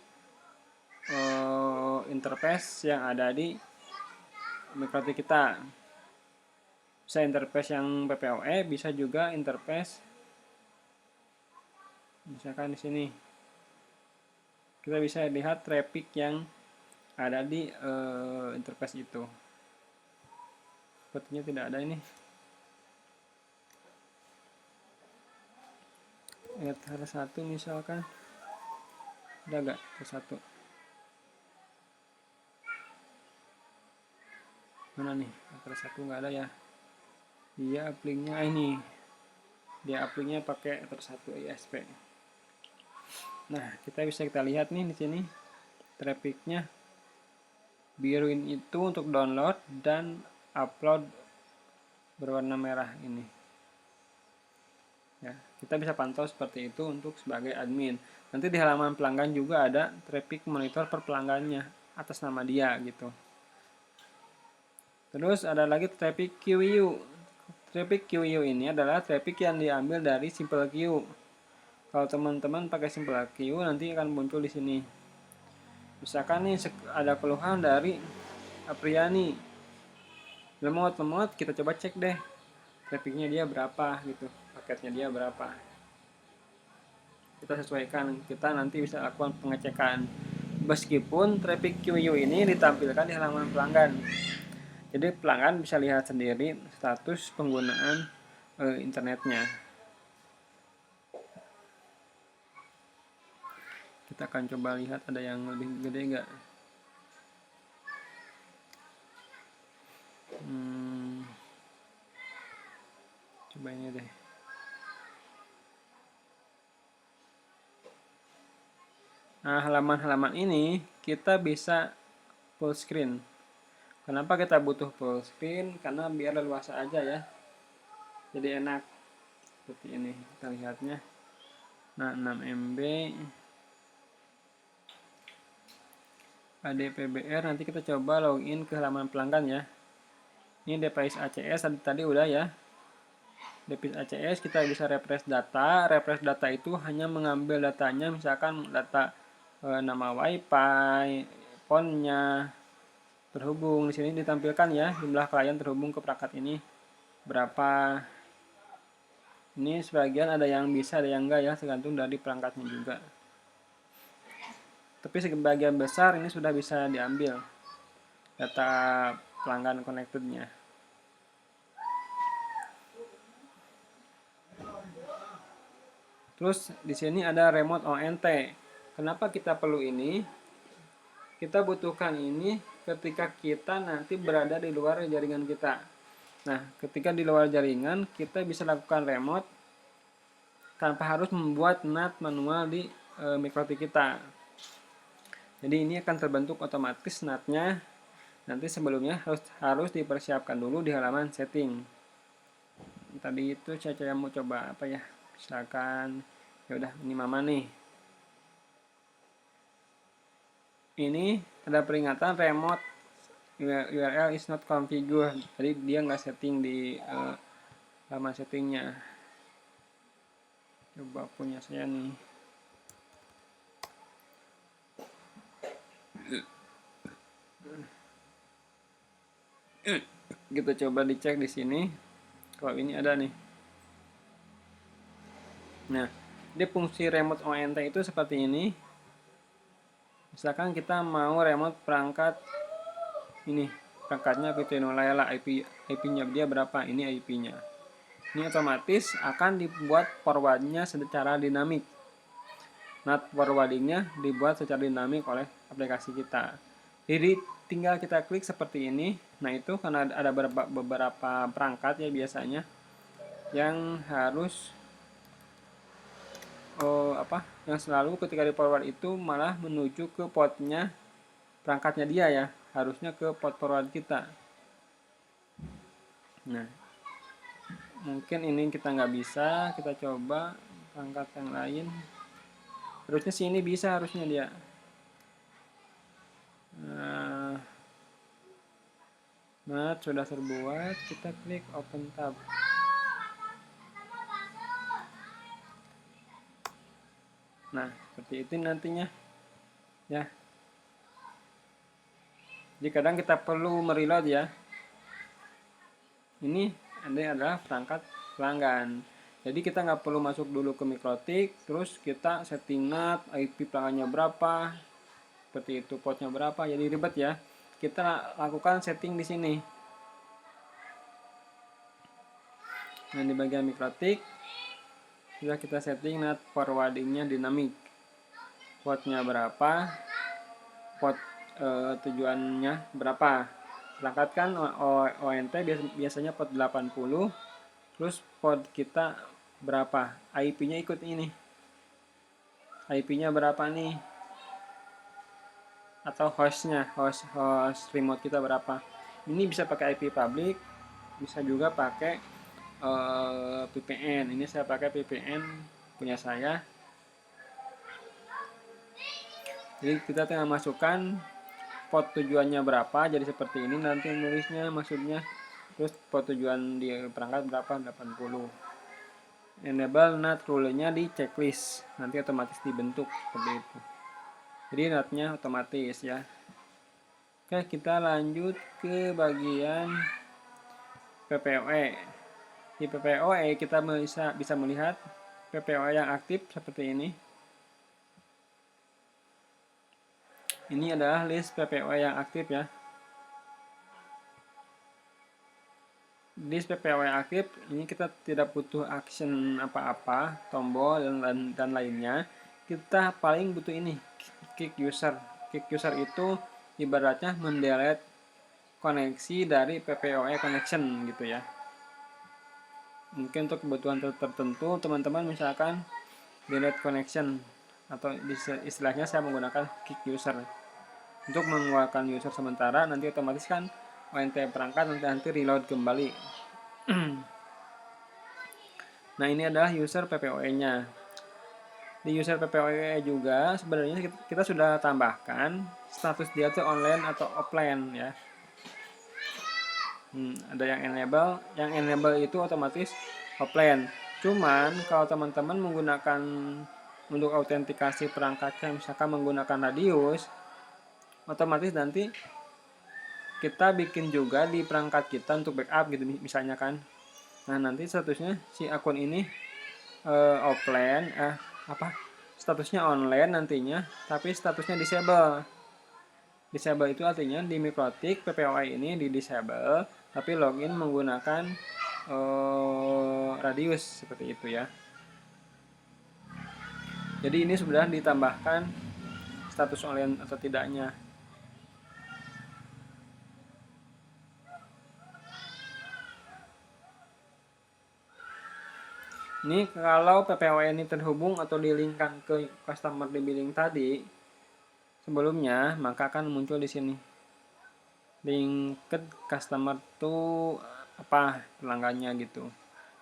interface yang ada di MikroTik kita. Bisa interface yang PPOE, bisa juga interface misalkan di sini. Kita bisa lihat traffic yang ada di interface itu. Sepertinya tidak ada ini. R1 misalkan. Ada nggak R1? Mana nih? R1 nggak ada ya. Dia uplink-nya ini. Dia uplink-nya pakai R1 ISP. Nah, kita lihat nih di sini traffic-nya. Biru itu untuk download dan upload berwarna merah ini. Ya, kita bisa pantau seperti itu untuk sebagai admin. Nanti di halaman pelanggan juga ada traffic monitor per pelanggannya atas nama dia gitu. Terus ada lagi traffic QU. Traffic QU ini adalah traffic yang diambil dari simple queue. Kalau teman-teman pakai simple queue nanti akan muncul di sini. Misalkan nih ada keluhan dari Apriani. Lemot, kita coba cek deh. Trafficnya dia berapa gitu. Paketnya dia berapa. Kita sesuaikan, kita nanti bisa lakukan pengecekan. Meskipun traffic QU ini ditampilkan di halaman pelanggan. Jadi pelanggan bisa lihat sendiri status penggunaan internetnya. Kita akan coba lihat ada yang lebih gede enggak. Coba ini deh. Nah, halaman-halaman ini kita bisa full screen. Kenapa kita butuh full screen? Karena biar leluasa aja ya. Jadi enak. Seperti ini kita lihatnya. Nah, 6 MB. ADPBR, nanti kita coba login ke halaman pelanggan ya. Ini device ACS tadi udah ya. Device ACS kita bisa refresh data. Refresh data itu hanya mengambil datanya, misalkan data nama WiFi, phone-nya terhubung. Di sini ditampilkan ya jumlah klien terhubung ke perangkat ini berapa. Ini sebagian ada yang bisa, ada yang enggak ya, tergantung dari perangkatnya juga. Tapi sebagian besar ini sudah bisa diambil data pelanggan connected-nya. Terus di sini ada remote ONT. Kenapa kita perlu ini? Kita butuhkan ini ketika kita nanti berada di luar jaringan kita. Nah, ketika di luar jaringan, kita bisa lakukan remote tanpa harus membuat NAT manual di MikroTik kita. Jadi ini akan terbentuk otomatis NAT-nya. Nanti sebelumnya harus dipersiapkan dulu di halaman setting. Tadi itu saya mau coba apa ya? Misalkan ya udah ini mama nih. Ini ada peringatan remote URL is not configured. Jadi dia nggak setting di halaman settingnya. Coba punya saya nih. Kita coba dicek di sini. Kalau ini ada nih. Nah, di fungsi remote ONT itu seperti ini. Misalkan kita mau remote perangkat ini, perangkatnya PT0 Layla, IP-nya dia berapa? Ini IP-nya. Ini otomatis akan dibuat forwardnya secara dinamik. NAT forwardingnya dibuat secara dinamik oleh aplikasi kita. Jadi tinggal kita klik seperti ini. Nah itu karena ada beberapa perangkat ya biasanya yang harus yang selalu ketika di forward itu malah menuju ke portnya perangkatnya dia ya, harusnya ke port forward kita. Nah mungkin ini kita nggak bisa, kita coba perangkat yang lain. Harusnya sih ini bisa, harusnya dia. Nah sudah terbuat, kita klik open tab. Nah seperti itu nantinya ya. Jadi kadang kita perlu mereload ya. Ini adalah perangkat pelanggan. Jadi kita nggak perlu masuk dulu ke MikroTik, terus kita setting NAT, IP pelanggannya berapa, seperti itu, portnya berapa, jadi ribet ya. Kita lakukan setting di sini. Nah di bagian MikroTik sudah kita setting NAT forwardingnya dinamik, portnya berapa, port tujuannya berapa. Perangkat kan ONT biasanya port 80, terus port kita berapa, IP-nya ikut ini, IP-nya berapa nih, atau hostnya, host remote kita berapa. Ini bisa pakai IP public, bisa juga pakai VPN. Ini saya pakai VPN punya saya. Jadi kita tinggal masukkan port tujuannya berapa, jadi seperti ini nanti nulisnya, maksudnya. Terus port tujuan di perangkat berapa, 80. Enable NAT rule-nya di checklist, nanti otomatis dibentuk seperti itu. Jadi NAT-nya otomatis ya. Oke, kita lanjut ke bagian PPOE. Di PPOE kita bisa melihat PPOE yang aktif seperti ini. Ini adalah list PPOE yang aktif ya. List PPOE yang aktif ini kita tidak butuh action apa-apa, tombol dan lainnya. Kita paling butuh ini, kick user. Kick user itu ibaratnya mendelete koneksi dari PPOE connection gitu ya. Mungkin untuk kebutuhan tertentu teman-teman misalkan delete connection, atau istilahnya saya menggunakan kick user untuk mengeluarkan user sementara, nanti otomatis kan ONT perangkat nanti reload kembali. Nah ini adalah user PPOE nya. Di user PPOE juga sebenarnya kita sudah tambahkan status dia itu online atau offline ya. Ada yang enable itu otomatis offline. Cuman kalau teman-teman menggunakan untuk autentikasi perangkatnya misalkan menggunakan radius, otomatis nanti kita bikin juga di perangkat kita untuk backup gitu misalnya kan. Nah, nanti statusnya si akun ini offline statusnya online nantinya, tapi statusnya disable. Disable itu artinya di Mikrotik PPOI ini di disable, tapi login menggunakan radius seperti itu ya. Jadi ini sudah ditambahkan status online atau tidaknya. Ini kalau PPOI ini terhubung atau dilinkkan ke customer di billing tadi sebelumnya, maka akan muncul di sini linked customer tuh apa pelanggannya gitu.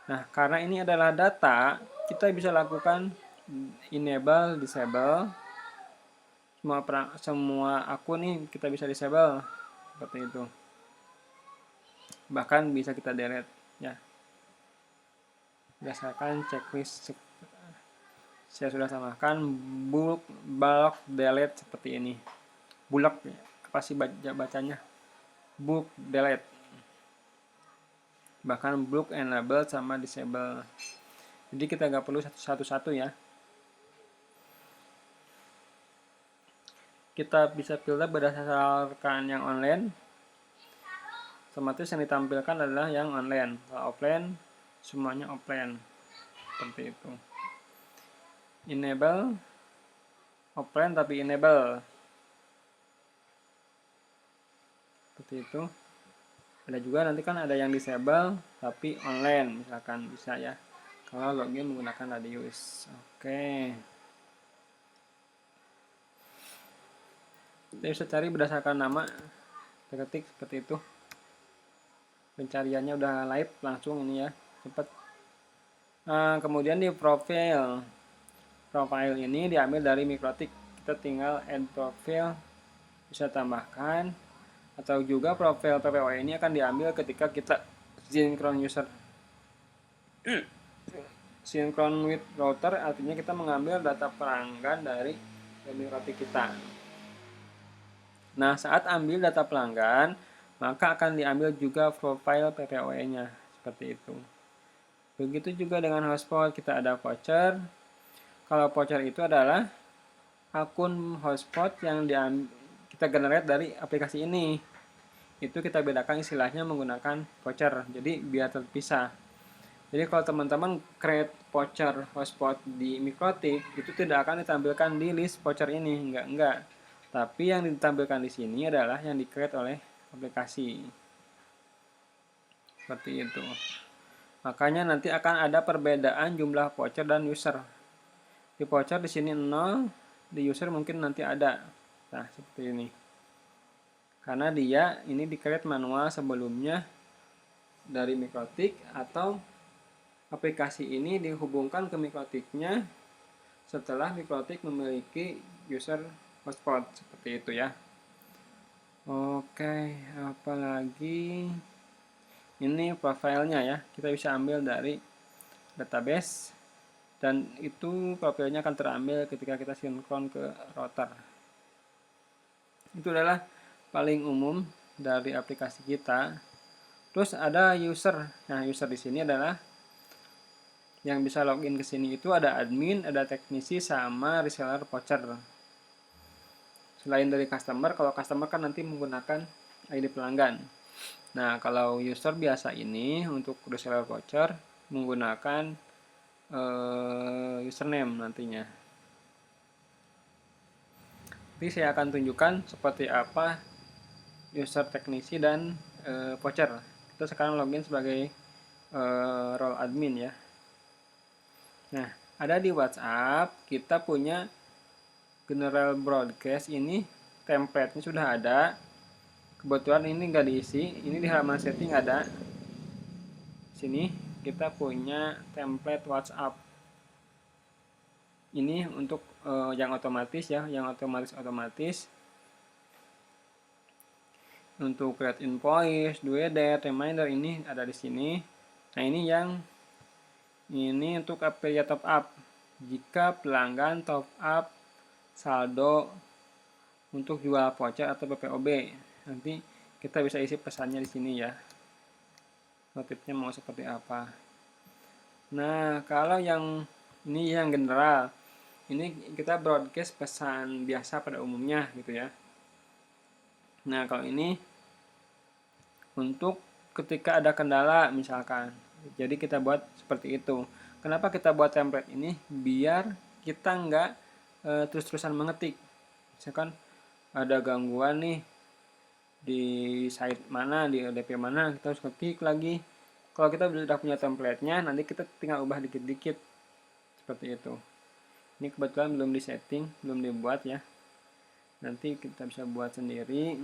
Nah, karena ini adalah data, kita bisa lakukan enable, disable. Semua akun nih kita bisa disable seperti itu. Bahkan bisa kita delete ya. Berdasarkan checklist saya sudah tambahkan bulk delete seperti ini. Bulk apa sih bacanya? Bulk delete. Bahkan bulk enable sama disable. Jadi kita nggak perlu satu-satu ya. Kita bisa filter berdasarkan yang online. Otomatis yang ditampilkan adalah yang online. Kalau offline semuanya offline seperti itu. Enable offline tapi enable seperti itu. Ada juga nanti kan ada yang disable tapi online misalkan bisa ya kalau login menggunakan radius. Oke, kita bisa cari berdasarkan nama, ketik seperti itu. Pencariannya udah live langsung ini ya, cepat. Nah, kemudian di profile ini diambil dari Mikrotik. Kita tinggal add profile, bisa tambahkan, atau juga profil PPOI ini akan diambil ketika kita synchron user. Synchron with router artinya kita mengambil data pelanggan dari Mikrotik kita. Nah, saat ambil data pelanggan, maka akan diambil juga profile PPOI-nya seperti itu. Begitu juga dengan hotspot, kita ada voucher. Kalau voucher itu adalah akun hotspot yang kita generate dari aplikasi ini. Itu kita bedakan istilahnya menggunakan voucher. Jadi biar terpisah. Jadi kalau teman-teman create voucher hotspot di Mikrotik, itu tidak akan ditampilkan di list voucher ini, enggak. Tapi yang ditampilkan di sini adalah yang di-create oleh aplikasi. Seperti itu. Makanya nanti akan ada perbedaan jumlah voucher dan user. Di voucher di sini 0, di user mungkin nanti ada. Nah, seperti ini. Karena dia ini di-create manual sebelumnya dari Mikrotik atau aplikasi ini dihubungkan ke Mikrotiknya setelah Mikrotik memiliki user hotspot seperti itu ya. Oke, apalagi ini profilnya ya, kita bisa ambil dari database dan itu profilnya akan terambil ketika kita sinkron ke router. Itu adalah paling umum dari aplikasi kita. Terus ada user. Nah, user di sini adalah yang bisa login ke sini itu ada admin, ada teknisi sama reseller voucher. Selain dari customer, kalau customer kan nanti menggunakan ID pelanggan. Nah, kalau user biasa ini untuk reseller voucher menggunakan username nantinya. Nanti saya akan tunjukkan seperti apa user teknisi dan voucher. Kita sekarang login sebagai role admin ya. Nah, ada di WhatsApp kita punya general broadcast ini template-nya sudah ada. Kebetulan ini nggak diisi, ini di halaman setting ada. Sini kita punya template WhatsApp. Ini untuk yang otomatis ya, yang otomatis. untuk create invoice, due date, reminder ini ada di sini. Nah, ini untuk period top up. Jika pelanggan top up saldo untuk jual voucher atau PPOB, nanti kita bisa isi pesannya di sini ya. Motifnya mau seperti apa. Nah, kalau yang ini yang general, ini kita broadcast pesan biasa pada umumnya gitu ya. Nah, kalau ini untuk ketika ada kendala misalkan, jadi kita buat seperti itu. Kenapa kita buat template ini? Biar kita nggak terus-terusan mengetik. Misalkan ada gangguan nih di site mana, di ODP mana, kita harus ketik lagi. Kalau kita sudah punya template-nya, nanti kita tinggal ubah dikit-dikit seperti itu. Ini kebetulan belum disetting, belum dibuat ya. Nanti kita bisa buat sendiri.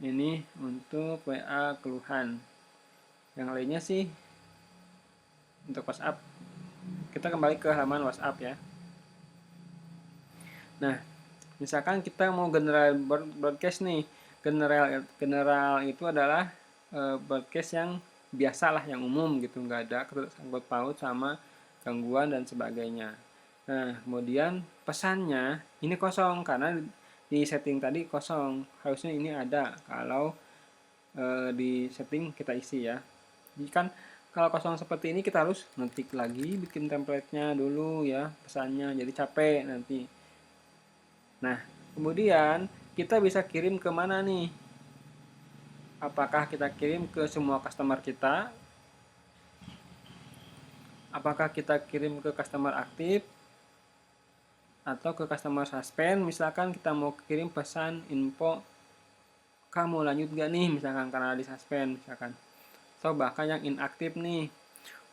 Ini untuk WA keluhan. Yang lainnya sih untuk WhatsApp. Kita kembali ke halaman WhatsApp ya. Nah, misalkan kita mau general broadcast nih. General itu adalah broadcast yang biasa lah, yang umum gitu, nggak ada sangkut paut sama gangguan dan sebagainya. Nah, kemudian pesannya ini kosong karena di setting tadi kosong. Harusnya ini ada kalau di setting kita isi ya. Jadi kan kalau kosong seperti ini kita harus ngetik lagi, bikin template-nya dulu ya, pesannya. Jadi capek nanti. Nah, kemudian kita bisa kirim ke mana nih? Apakah kita kirim ke semua customer kita? Apakah kita kirim ke customer aktif? Atau ke customer suspend? Misalkan kita mau kirim pesan info, kamu lanjut gak nih? Misalkan karena di suspend misalkan. Atau bahkan yang inaktif nih.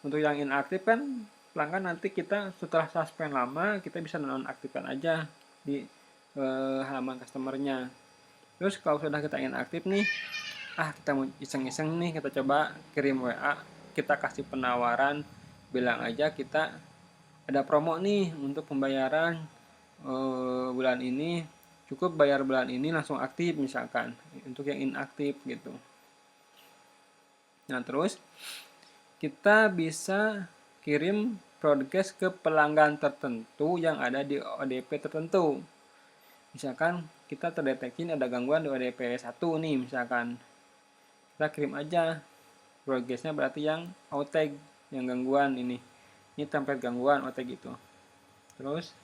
Untuk yang inaktif kan pelanggan nanti kita setelah suspend lama, kita bisa nonaktifkan aja di halaman customernya. Terus kalau sudah kita inaktif nih, kita mau iseng-iseng nih, kita coba kirim WA, kita kasih penawaran, bilang aja kita ada promo nih untuk pembayaran bulan ini, cukup bayar bulan ini langsung aktif misalkan, untuk yang inaktif gitu. Nah, terus kita bisa kirim broadcast ke pelanggan tertentu yang ada di ODP tertentu. Misalkan kita terdeteksi ada gangguan di ODP 1 nih misalkan. Kita kirim aja broadcast-nya, berarti yang outtag, yang gangguan ini template gangguan outtag gitu. Terus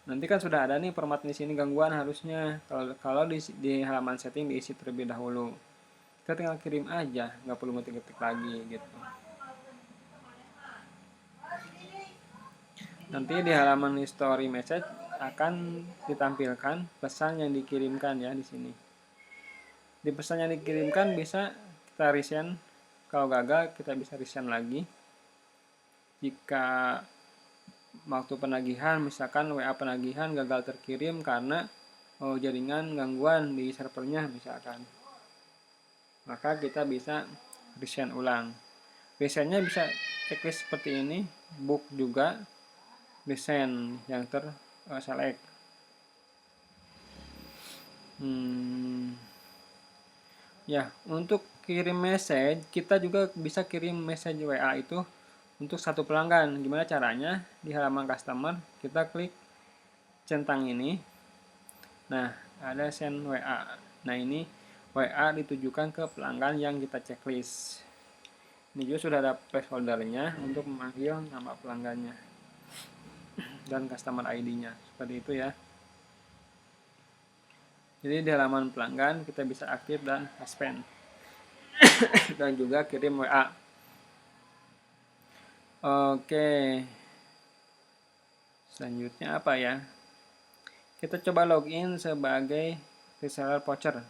nanti kan sudah ada nih format di sini gangguan harusnya. Kalau di halaman setting diisi terlebih dahulu. Kita tinggal kirim aja, nggak perlu ngetik-ngetik lagi gitu. Nanti di halaman history message akan ditampilkan pesan yang dikirimkan ya di sini. Di pesan yang dikirimkan bisa kita resend. Kalau gagal kita bisa resend lagi. Jika waktu penagihan, misalkan WA penagihan gagal terkirim karena jaringan gangguan di servernya misalkan, maka kita bisa resend ulang. Resendnya bisa checklist seperti ini, book juga, resend yang select. Ya, untuk kirim message, kita juga bisa kirim message WA itu untuk satu pelanggan. Gimana caranya? Di halaman customer, kita klik centang ini. Nah, ada send WA. Nah, ini WA ditujukan ke pelanggan yang kita checklist. Ini juga sudah ada placeholder-nya untuk memanggil nama pelanggannya dan customer ID-nya. Seperti itu ya. Jadi di halaman pelanggan kita bisa aktif dan suspend. Dan juga kirim WA. Oke. Selanjutnya apa ya? Kita coba login sebagai reseller voucher.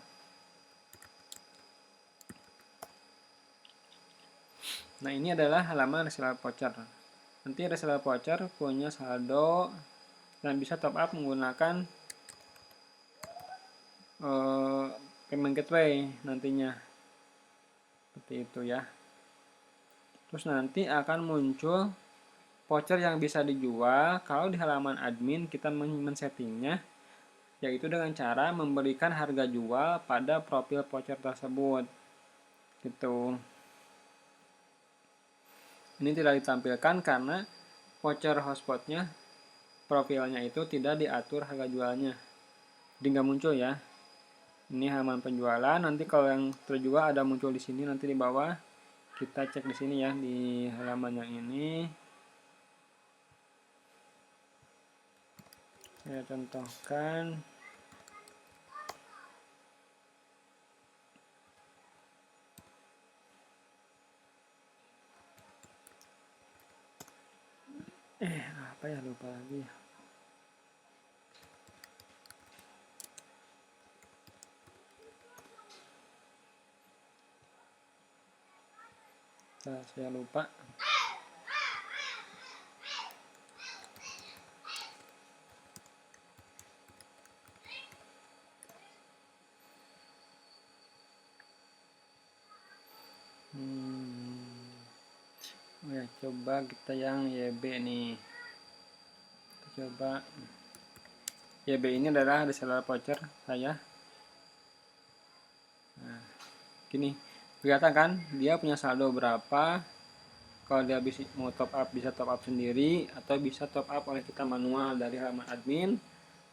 Nah, ini adalah halaman reseller voucher. Nanti reseller voucher punya saldo dan bisa top up menggunakan payment gateway nantinya. Seperti itu ya. Terus nanti akan muncul voucher yang bisa dijual. Kalau di halaman admin kita men-settingnya yaitu dengan cara memberikan harga jual pada profil voucher tersebut. Gitu. Ini tidak ditampilkan karena voucher hotspotnya profilnya itu tidak diatur harga jualnya. Jadi nggak muncul ya. Ini halaman penjualan. Nanti kalau yang terjual ada muncul di sini nanti di bawah. Kita cek di sini ya di halaman yang ini. Saya contohkan. Apa ya, lupa lagi. Nah, saya lupa. Ya, coba kita yang YB nih. Kita coba. YB ini adalah reseller voucher saya. Nah, gini. Kelihatan kan dia punya saldo berapa. Kalau dia mau top up bisa top up sendiri atau bisa top up oleh kita manual dari halaman admin.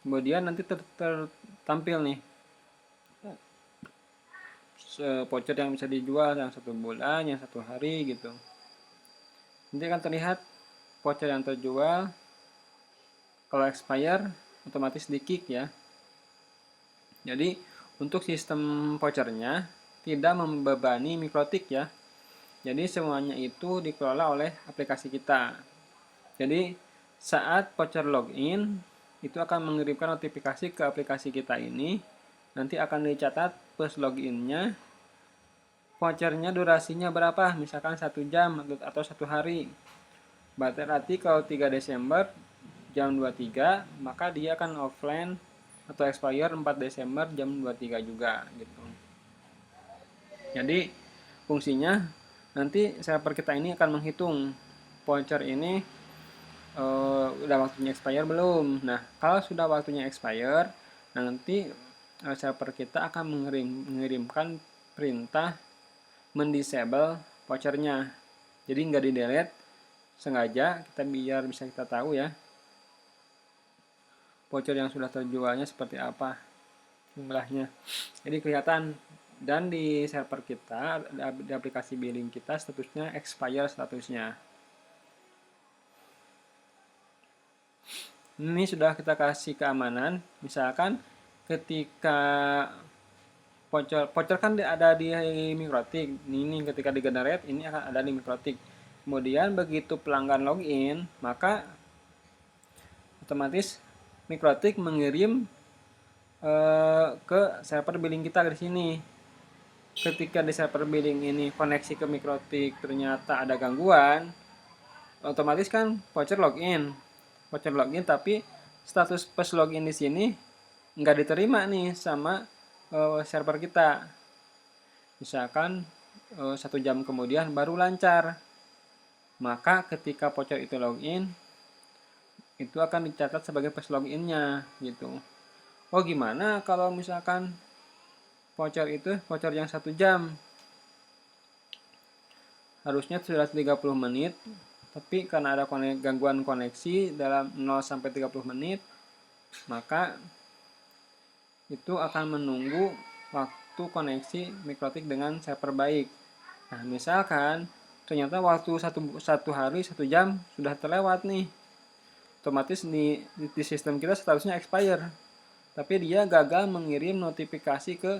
Kemudian nanti tertampil nih voucher yang bisa dijual, yang 1 bulan, yang 1 hari gitu. Nanti akan terlihat voucher yang terjual. Kalau expire otomatis di kick ya. Jadi untuk sistem vouchernya tidak membebani Mikrotik ya. Jadi semuanya itu dikelola oleh aplikasi kita. Jadi saat voucher login itu akan mengirimkan notifikasi ke aplikasi kita ini. Nanti akan dicatat pas loginnya vouchernya durasinya berapa, misalkan 1 jam atau 1 hari. Berarti kalau 3 Desember jam 23 maka dia akan offline atau expire 4 Desember jam 23 juga gitu. Jadi fungsinya nanti server kita ini akan menghitung voucher ini udah waktunya expire belum. Nah, kalau sudah waktunya expire, nanti server kita akan mengirimkan perintah mendisable vouchernya. Jadi nggak di delete, sengaja kita biar bisa kita tahu ya voucher yang sudah terjualnya seperti apa jumlahnya. Jadi kelihatan, dan di server kita di aplikasi billing kita statusnya expire statusnya. Ini sudah kita kasih keamanan, misalkan ketika voucher kan ada di Mikrotik. Ini ketika di generate ini akan ada di Mikrotik. Kemudian begitu pelanggan login, maka otomatis Mikrotik mengirim ke server billing kita di sini. Ketika di server billing ini koneksi ke Mikrotik ternyata ada gangguan, otomatis kan voucher login tapi status pas login di sini nggak diterima nih sama server kita. Misalkan 1 jam kemudian baru lancar, maka ketika voucher itu login itu akan dicatat sebagai pas loginnya gitu. Oh, gimana kalau misalkan voucher yang 1 jam, harusnya sudah 30 menit, tapi karena ada gangguan koneksi dalam 0 sampai 30 menit, maka itu akan menunggu waktu koneksi Mikrotik dengan server baik. Nah, misalkan ternyata waktu satu hari 1 jam sudah terlewat nih, otomatis di sistem kita statusnya expire, tapi dia gagal mengirim notifikasi ke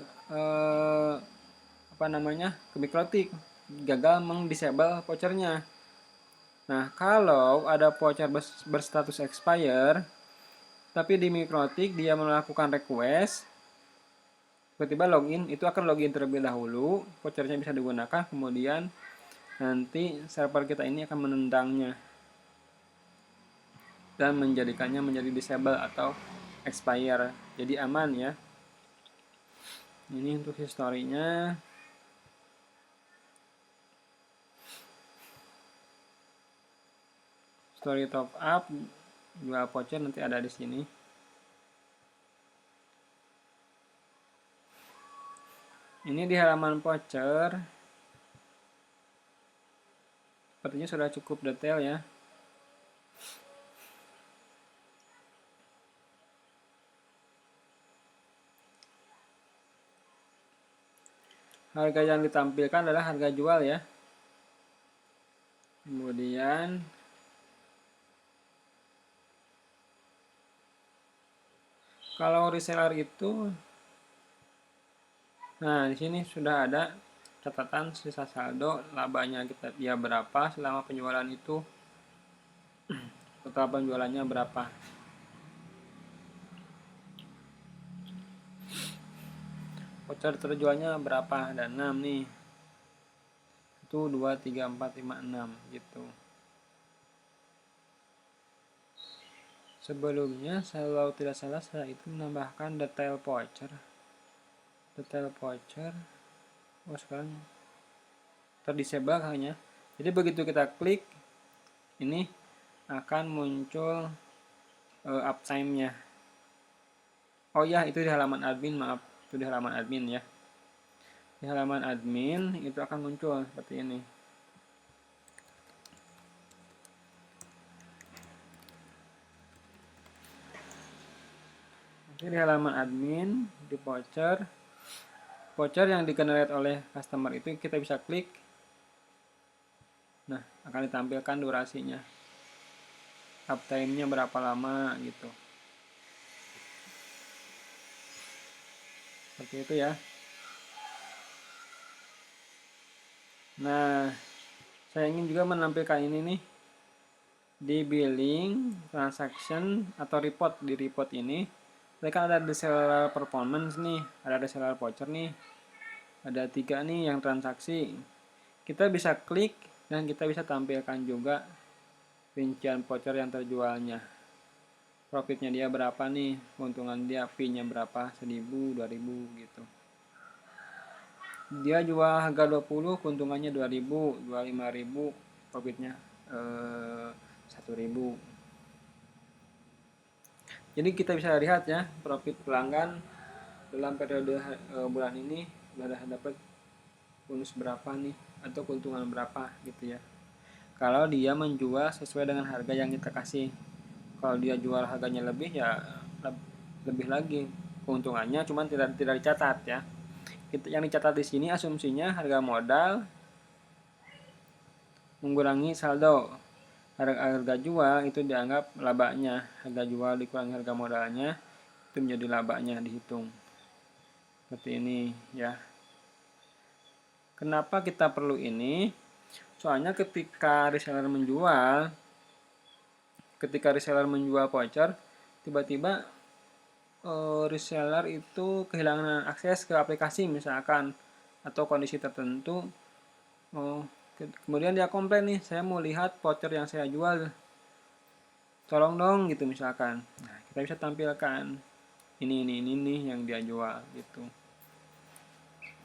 ke Mikrotik, gagal mendisable vouchernya. Nah, kalau ada voucher berstatus expire, tapi di Mikrotik dia melakukan request, tiba-tiba login, itu akan login terlebih dahulu, vouchernya bisa digunakan, kemudian nanti server kita ini akan menendangnya dan menjadikannya menjadi disable atau expire. Jadi aman ya. Ini untuk historinya. Story top up jual voucher nanti ada di sini. Ini di halaman voucher. Sepertinya sudah cukup detail ya. Harga yang ditampilkan adalah harga jual ya. Kemudian kalau reseller itu, nah di sini sudah ada catatan sisa saldo, labanya dia berapa selama penjualan itu, total penjualannya berapa. Voucher terjualnya berapa, ada 6 nih. Itu 2, 3, 4, 5, 6 gitu. Sebelumnya kalau tidak salah saya itu menambahkan detail voucher. Oh sekarang terdisable hanya. Jadi begitu kita klik, ini akan muncul uptime-nya. Oh ya, itu di halaman admin, maaf. Itu di halaman admin ya. Di halaman admin itu akan muncul seperti ini. Di halaman admin, di voucher yang di-generate oleh customer itu kita bisa klik. Nah, akan ditampilkan durasinya. Uptime-nya berapa lama gitu. Seperti itu ya. Nah, saya ingin juga menampilkan ini nih. Di billing, transaction, atau report. Di report ini kan ada reseller performance nih, ada reseller voucher nih, ada 3 nih yang transaksi. Kita bisa klik dan kita bisa tampilkan juga rincian voucher yang terjualnya, profitnya dia berapa nih, keuntungan dia, fee-nya berapa, 1.000, 2.000 gitu. Dia jual harga 20, keuntungannya 2.000, 25.000, profitnya 1.000. Jadi kita bisa lihat ya, profit pelanggan dalam periode bulan ini udah dapat bonus berapa nih, atau keuntungan berapa gitu ya. Kalau dia menjual sesuai dengan harga yang kita kasih. Kalau dia jual harganya lebih ya lebih lagi keuntungannya, cuman tidak dicatat ya. Yang dicatat di sini asumsinya harga modal mengurangi saldo. Harga jual itu dianggap labanya, harga jual dikurangi harga modalnya itu menjadi labanya, dihitung seperti ini ya. Kenapa kita perlu ini? Soalnya ketika reseller menjual voucher, tiba-tiba reseller itu kehilangan akses ke aplikasi misalkan, atau kondisi tertentu, kemudian dia komplain nih, saya mau lihat voucher yang saya jual, tolong dong gitu misalkan. Nah, kita bisa tampilkan ini yang dia jual gitu.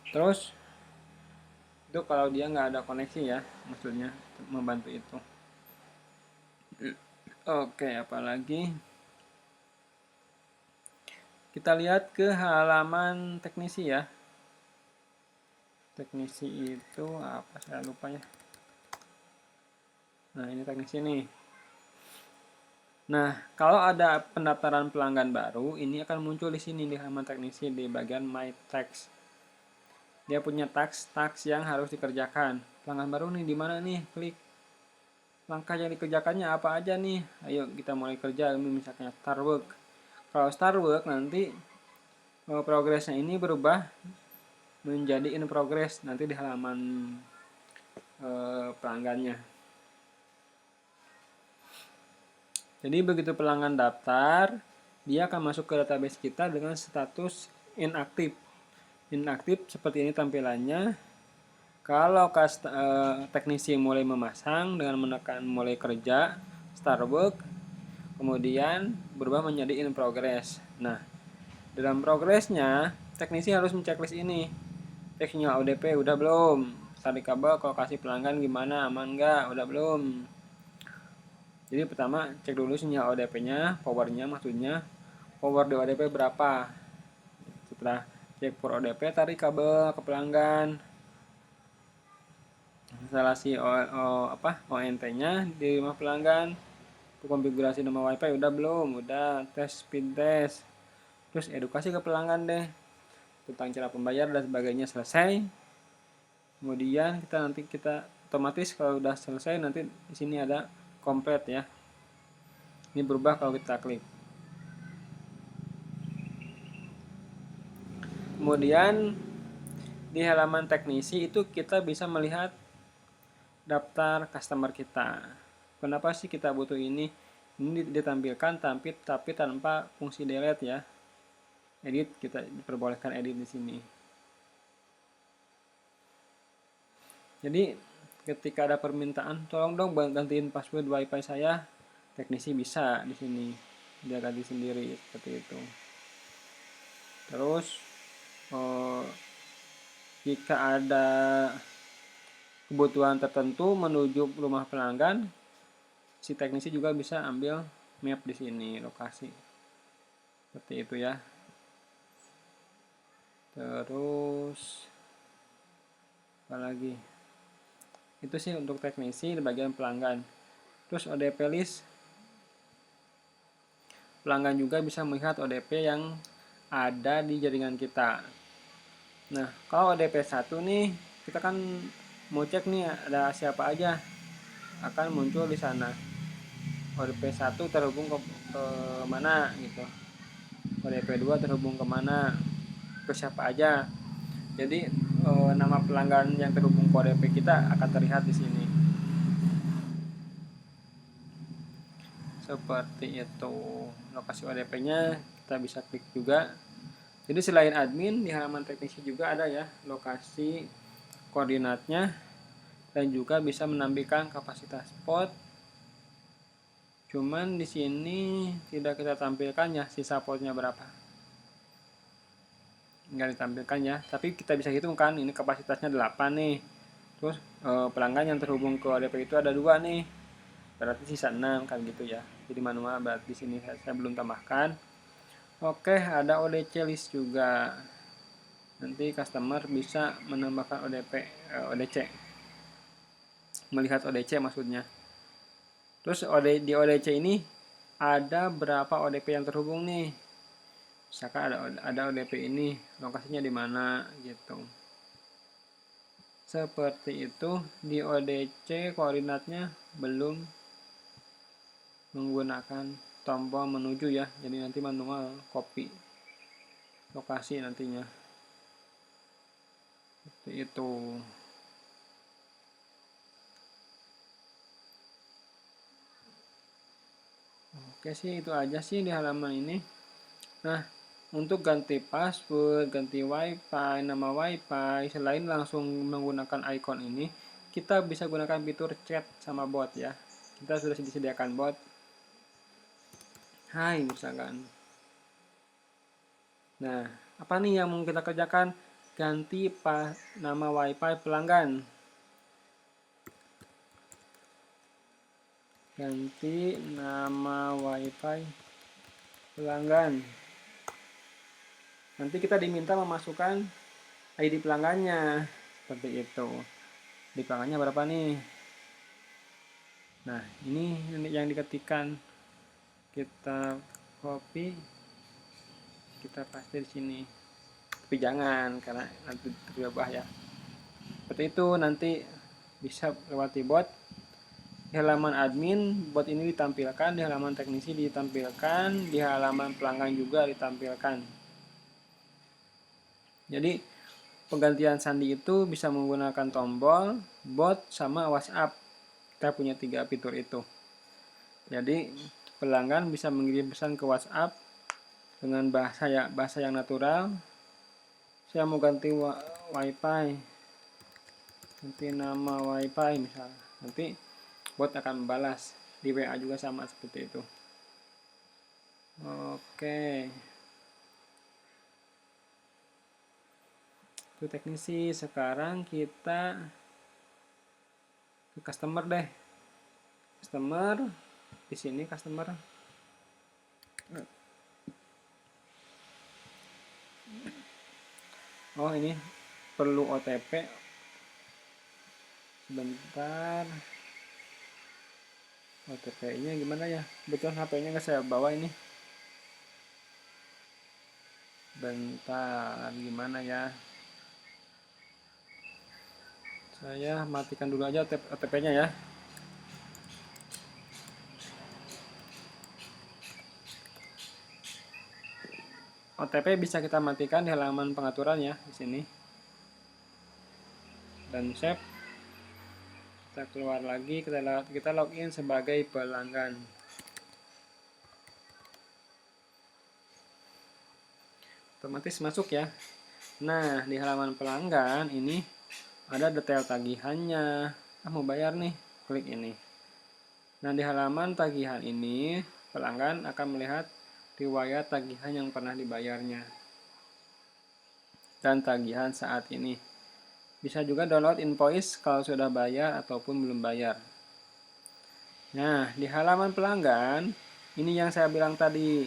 Terus itu kalau dia nggak ada koneksi ya, maksudnya membantu itu. Oke, apalagi kita lihat ke halaman teknisi ya. Teknisi itu apa, saya lupa ya. Nah, ini teknisi nih. Nah, kalau ada pendaftaran pelanggan baru, ini akan muncul di sini di halaman teknisi di bagian My Tax. Dia punya tax yang harus dikerjakan. Pelanggan baru nih di mana nih? Klik. Langkah yang dikerjakannya apa aja nih? Ayo kita mulai kerja. Ini misalnya start work. Kalau start work nanti progresnya ini berubah menjadi in progress nanti di halaman pelanggannya. Jadi begitu pelanggan daftar, dia akan masuk ke database kita dengan status inaktif. Inaktif seperti ini tampilannya. Kalau teknisi mulai memasang dengan menekan mulai kerja, start work, kemudian berubah menjadi in progress. Nah, dalam progresnya teknisi harus menceklis ini. Cek sinyal ODP udah belum? Tarik kabel kolokasi pelanggan gimana, aman nggak? Udah belum? Jadi pertama cek dulu sinyal ODP-nya, powernya maksudnya, power di ODP berapa. Setelah cek for ODP, tarik kabel ke pelanggan, instalasi ONT-nya di rumah pelanggan, konfigurasi nama WiFi udah belum? Udah. Tes speed test, terus edukasi ke pelanggan deh tentang cara pembayar dan sebagainya, selesai. Kemudian kita otomatis kalau udah selesai nanti di sini ada komplit ya. Ini berubah kalau kita klik. Kemudian di halaman teknisi itu kita bisa melihat daftar customer kita. Kenapa sih kita butuh ini? Ini ditampilkan tapi tanpa fungsi delete ya. Edit, kita diperbolehkan edit di sini. Jadi ketika ada permintaan, tolong dong gantiin password WiFi saya, teknisi bisa di sini dia ganti sendiri seperti itu. Terus jika ada kebutuhan tertentu menuju rumah pelanggan, si teknisi juga bisa ambil map di sini, lokasi. Seperti itu ya. Terus apa lagi? Itu sih untuk teknisi di bagian pelanggan. Terus ODP list, pelanggan juga bisa melihat ODP yang ada di jaringan kita. Nah, kalau ODP 1 nih, kita kan mau cek nih ada siapa aja, akan muncul di sana. ODP 1 terhubung ke mana gitu. ODP 2 terhubung ke mana, ke siapa aja. Jadi nama pelanggan yang terhubung ke ODP kita akan terlihat di sini. Seperti itu. Lokasi ODP-nya kita bisa klik juga. Jadi selain admin, di halaman teknisi juga ada ya lokasi koordinatnya dan juga bisa menampilkan kapasitas pot. Cuman di sini tidak kita tampilkan ya sisa potnya berapa. Enggak ditampilkan ya, tapi kita bisa hitung kan, ini kapasitasnya 8 nih. Terus pelanggan yang terhubung ke ODP itu ada 2 nih. Berarti sisa 6 kan gitu ya. Jadi manual, berarti di sini saya belum tambahkan. Oke, ada ODC list juga. Nanti customer bisa menambahkan ODC. Melihat ODC maksudnya. Terus di ODC ini ada berapa ODP yang terhubung nih. Misalkan ada ODP ini, lokasinya di mana gitu. Seperti itu. Di ODC koordinatnya belum menggunakan tombol menuju ya, jadi nanti manual copy lokasi nantinya. Seperti itu. Oke sih, itu aja sih di halaman ini. Nah, untuk ganti password, ganti WiFi, nama WiFi, selain langsung menggunakan icon ini, kita bisa gunakan fitur chat sama bot ya. Kita sudah disediakan bot. Hai misalkan. Nah, apa nih yang mau kita kerjakan? Ganti nama WiFi pelanggan. Ganti nama WiFi pelanggan. Nanti kita diminta memasukkan ID pelanggannya. Seperti itu. ID pelanggannya berapa nih? Nah, ini yang diketikkan. Kita copy, kita paste di sini. Tapi jangan, karena nanti berubah ya. Seperti itu, nanti bisa lewati bot. Di halaman admin, bot ini ditampilkan, di halaman teknisi ditampilkan, di halaman pelanggan juga ditampilkan. Jadi, penggantian sandi itu bisa menggunakan tombol, bot, sama WhatsApp. Kita punya 3 fitur itu. Jadi, pelanggan bisa mengirim pesan ke WhatsApp dengan bahasa yang natural. Saya mau ganti WiFi, ganti nama WiFi misalnya. Nanti bot akan membalas. Di WA juga sama seperti itu. Oke. Itu teknisi. Sekarang kita ke customer deh. Customer di sini customer. Oh, ini perlu OTP. Sebentar. OTP-nya gimana ya? Betul HP-nya nggak saya bawa ini. Bentar, gimana ya? Saya matikan dulu aja OTP-nya ya. OTP bisa kita matikan di halaman pengaturan ya, di sini. Dan save. Kita keluar lagi, kita login sebagai pelanggan. Otomatis masuk ya. Nah, di halaman pelanggan ini ada detail tagihannya. Mau bayar nih, klik ini. Nah, di halaman tagihan ini, pelanggan akan melihat riwayat tagihan yang pernah dibayarnya dan tagihan saat ini. Bisa juga download invoice kalau sudah bayar ataupun belum bayar. Nah, di halaman pelanggan, ini yang saya bilang tadi,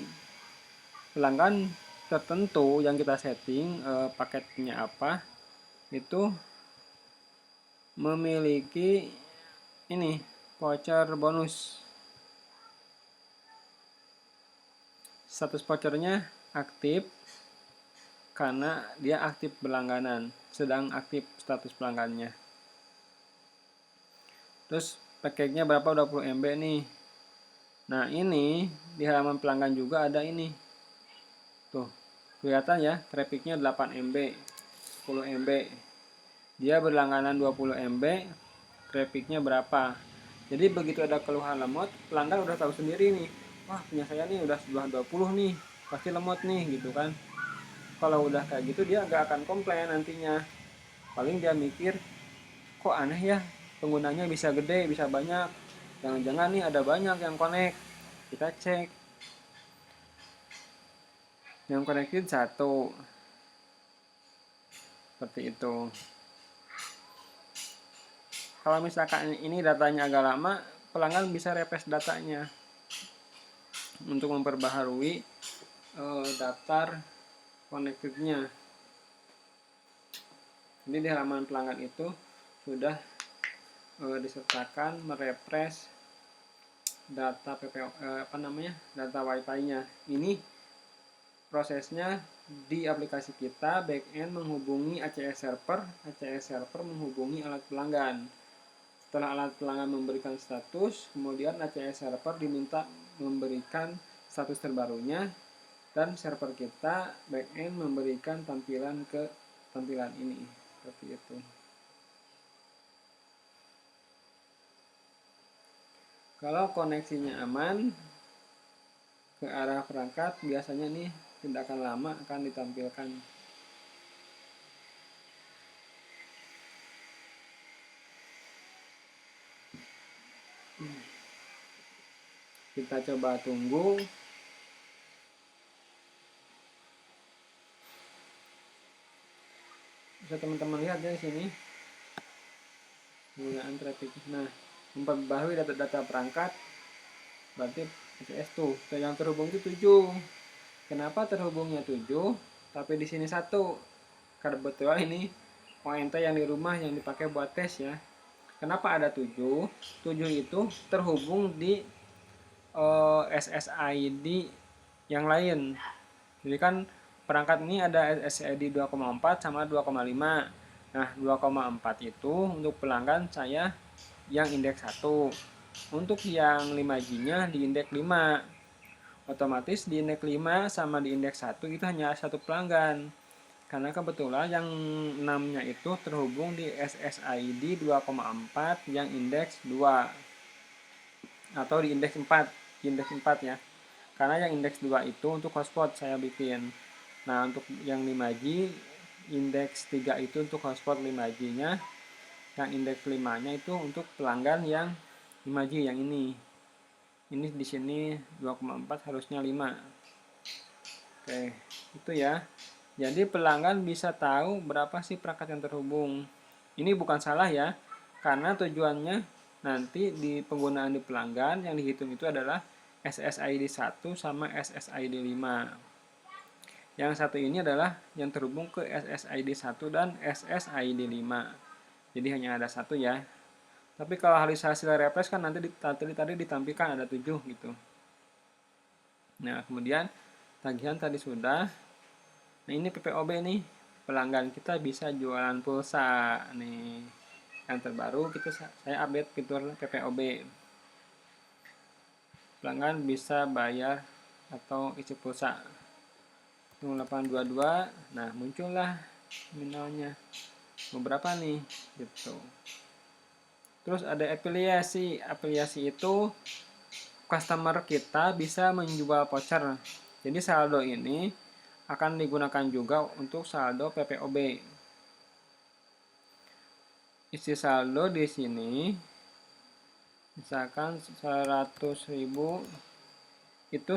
pelanggan tertentu yang kita setting paketnya apa, itu memiliki ini voucher bonus. Status vouchernya aktif karena dia aktif berlangganan, sedang aktif status pelanggannya. Terus paketnya berapa? 20 MB nih. Nah, ini di halaman pelanggan juga ada ini. Tuh, kelihatan ya, trafficnya 8 MB, 10 MB. Dia berlangganan 20 MB, trafficnya berapa. Jadi begitu ada keluhan lemot, pelanggan udah tahu sendiri nih. Wah, punya saya nih udah 20 nih, pasti lemot nih gitu kan. Kalau udah kayak gitu dia gak akan komplain nantinya. Paling dia mikir, kok aneh ya, penggunanya bisa gede, bisa banyak. Jangan-jangan nih ada banyak yang connect. Kita cek. Yang connected 1. Seperti itu. Kalau misalkan ini datanya agak lama, pelanggan bisa refresh datanya untuk memperbaharui daftar connectednya. Jadi di halaman pelanggan itu sudah disertakan merefresh data data wifi-nya. Ini prosesnya di aplikasi kita, backend menghubungi ACS server menghubungi alat pelanggan. Setelah alat pelanggan memberikan status, kemudian ACS server diminta memberikan status terbarunya, dan server kita backend memberikan tampilan ke tampilan ini. Seperti itu. Kalau koneksinya aman ke arah perangkat, biasanya nih tidak akan lama akan ditampilkan. Kita coba tunggu. Bisa teman-teman lihat ya di sini penggunaan traffic. Nah, memperbarui data-data perangkat berarti ACS tuh yang terhubung itu 7. Kenapa terhubungnya 7 tapi di sini 1? Karena kebetulan ini ONT yang di rumah yang dipakai buat tes ya. Kenapa ada 7? 7 itu terhubung di SSID yang lain. Jadi kan perangkat ini ada SSID 2,4 sama 2,5. Nah, 2,4 itu untuk pelanggan saya yang indeks 1. Untuk yang 5G-nya di indeks 5. Otomatis di indeks 5 sama di indeks 1 itu hanya satu pelanggan. Karena kebetulan yang 6-nya itu terhubung di SSID 2,4 yang indeks 2. Atau di indeks 4. Di indeks 4 ya. Karena yang indeks 2 itu untuk hotspot saya bikin. Nah, untuk yang 5G, indeks 3 itu untuk hotspot 5G-nya. Yang indeks 5-nya itu untuk pelanggan yang 5G yang ini. Ini di sini 2,4 harusnya 5. Oke, itu ya. Jadi pelanggan bisa tahu berapa sih perangkat yang terhubung. Ini bukan salah ya, karena tujuannya nanti di penggunaan di pelanggan yang dihitung itu adalah SSID 1 sama SSID 5. Yang satu ini adalah yang terhubung ke SSID 1 dan SSID 5. Jadi hanya ada satu ya. Tapi kalau hasil refresh kan nanti tadi ditampilkan ada 7 gitu. Nah, kemudian tagihan tadi sudah. Nah, ini PPOB nih. Pelanggan kita bisa jualan pulsa nih. Yang terbaru saya update fitur PPOB. Pelanggan bisa bayar atau isi pulsa 0822. Nah, muncullah nominalnya beberapa nih gitu. Terus ada afiliasi. Afiliasi itu customer kita bisa menjual voucher. Jadi saldo ini akan digunakan juga untuk saldo PPOB. Isi saldo di sini misalkan 100.000 itu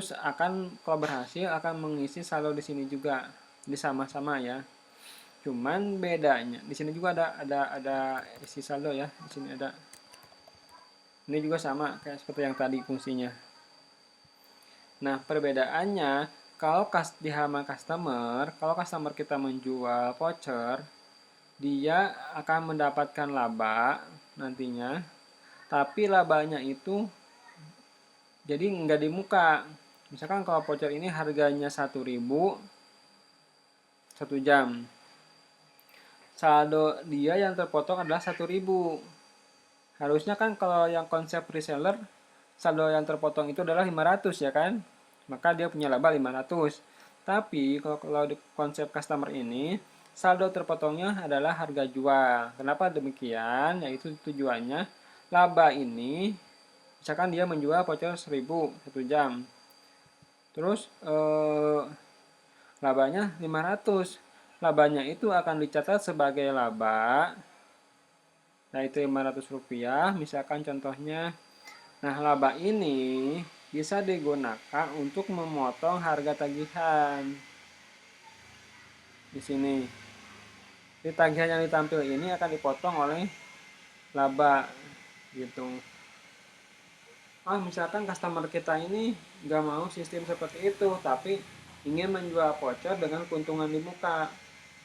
kalau berhasil akan mengisi saldo di sini juga. Jadi sama-sama ya. Cuman bedanya di sini juga ada isi saldo ya. Di sini ada. Ini juga sama kayak seperti yang tadi fungsinya. Nah, perbedaannya kalau di halaman customer, kalau customer kita menjual voucher, dia akan mendapatkan laba nantinya. Tapi labanya itu jadi nggak di muka. Misalkan kalau voucher ini harganya 1.000 1 jam. Saldo dia yang terpotong adalah 1.000. Harusnya kan kalau yang konsep reseller, saldo yang terpotong itu adalah 500 ya kan? Maka dia punya laba 500. Tapi kalau di konsep customer ini, saldo terpotongnya adalah harga jual. Kenapa demikian? Yaitu tujuannya laba ini, misalkan dia menjual voucher 1.000 1 jam. Terus labanya 500. Labanya itu akan dicatat sebagai laba, yaitu Rp500. Misalkan contohnya, nah laba ini bisa digunakan untuk memotong harga tagihan. Di sini, di tagihan yang ditampil ini akan dipotong oleh laba gitu. Misalkan customer kita ini nggak mau sistem seperti itu, tapi ingin menjual voucher dengan keuntungan di muka,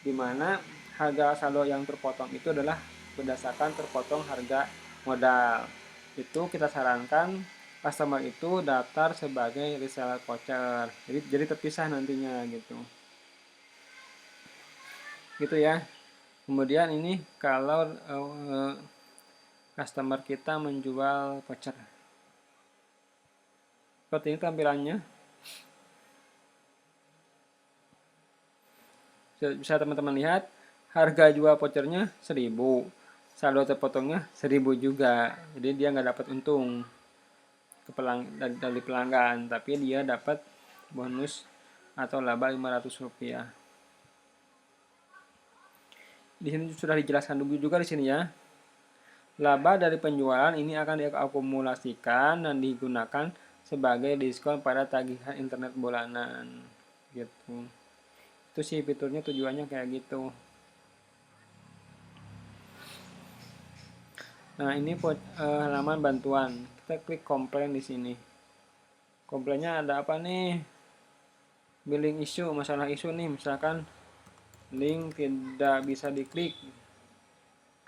di mana harga saldo yang terpotong itu adalah berdasarkan terpotong harga modal. Itu kita sarankan customer itu daftar sebagai reseller voucher. Jadi terpisah nantinya gitu. Gitu ya. Kemudian ini kalau customer kita menjual voucher. Seperti ini tampilannya. Bisa teman-teman lihat, harga jual vouchernya 1.000, saldo terpotongnya 1.000 juga. Jadi dia nggak dapat untung dari pelanggan, tapi dia dapat bonus atau laba Rp500. Di sini sudah dijelaskan juga di sini ya. Laba dari penjualan ini akan diakumulasikan dan digunakan sebagai diskon pada tagihan internet bulanan. Gitu. Itu sih fiturnya, tujuannya kayak gitu. Nah, ini halaman bantuan. Kita klik komplain di sini. Komplainnya ada apa nih? Billing issue, masalah isu nih, misalkan link tidak bisa diklik.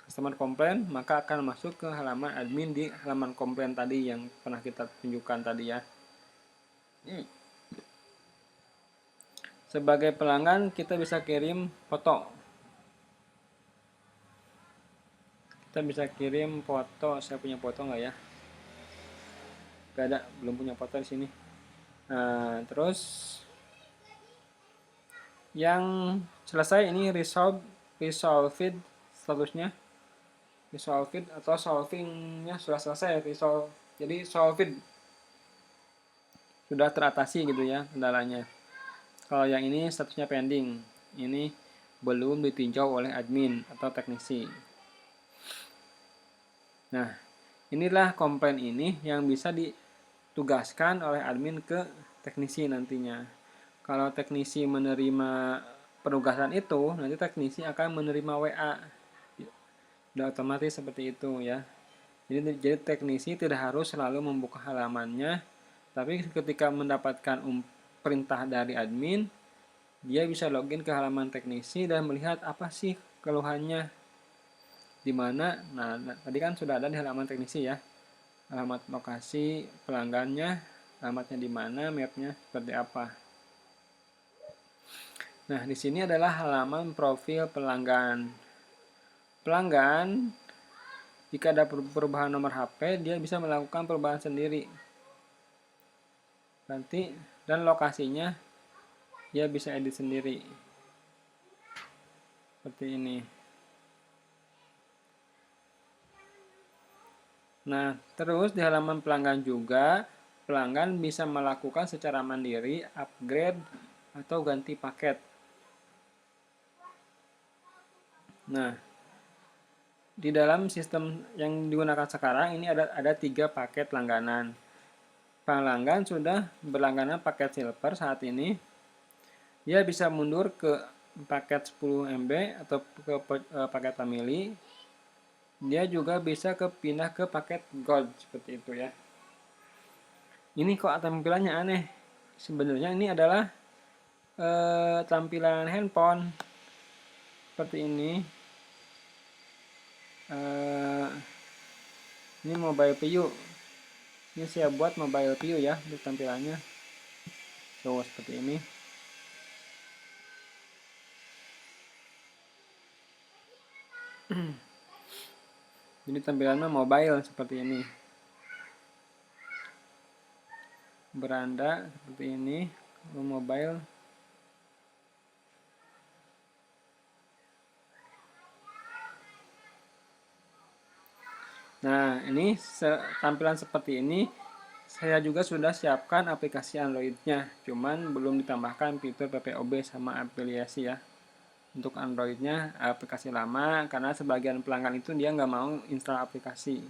Customer komplain, maka akan masuk ke halaman admin di halaman komplain tadi yang pernah kita tunjukkan tadi ya. Sebagai pelanggan kita bisa kirim foto. Kita bisa kirim foto. Saya punya foto nggak ya? Gak ada, belum punya foto di sini. Nah, terus yang selesai ini resolved statusnya. Resolved atau solvingnya sudah selesai, jadi solved, sudah teratasi gitu ya kendalanya. Kalau yang ini statusnya pending, ini belum ditinjau oleh admin atau teknisi. Nah, inilah komplain ini yang bisa ditugaskan oleh admin ke teknisi nantinya. Kalau teknisi menerima penugasan itu, nanti teknisi akan menerima WA. Udah otomatis seperti itu ya. Jadi teknisi tidak harus selalu membuka halamannya, tapi ketika mendapatkan perintah dari admin, dia bisa login ke halaman teknisi dan melihat apa sih keluhannya di mana. Nah, tadi kan sudah ada di halaman teknisi ya, alamat lokasi pelanggannya, alamatnya di mana, mapnya seperti apa. Nah, di sini adalah halaman profil pelanggan. Pelanggan, jika ada perubahan nomor HP, dia bisa melakukan perubahan sendiri. Nanti, dan lokasinya, dia bisa edit sendiri. Seperti ini. Nah, terus di halaman pelanggan juga, pelanggan bisa melakukan secara mandiri, upgrade, atau ganti paket. Nah, di dalam sistem yang digunakan sekarang ini ada 3 paket langganan. Pelanggan sudah berlangganan paket silver saat ini, dia bisa mundur ke paket 10 MB atau ke paket family. Dia juga bisa pindah ke paket gold seperti itu ya. Ini kok tampilannya aneh. Sebenarnya ini adalah tampilan handphone seperti ini. Ini mobile view. Ini saya buat mobile view ya untuk tampilannya. So seperti ini. Jadi tampilannya mobile seperti ini. Beranda seperti ini, mobile. Nah, ini tampilan seperti ini. Saya juga sudah siapkan aplikasi Android-nya, cuman belum ditambahkan fitur PPOB sama afiliasi ya. Untuk Android-nya aplikasi lama, karena sebagian pelanggan itu dia nggak mau install aplikasi.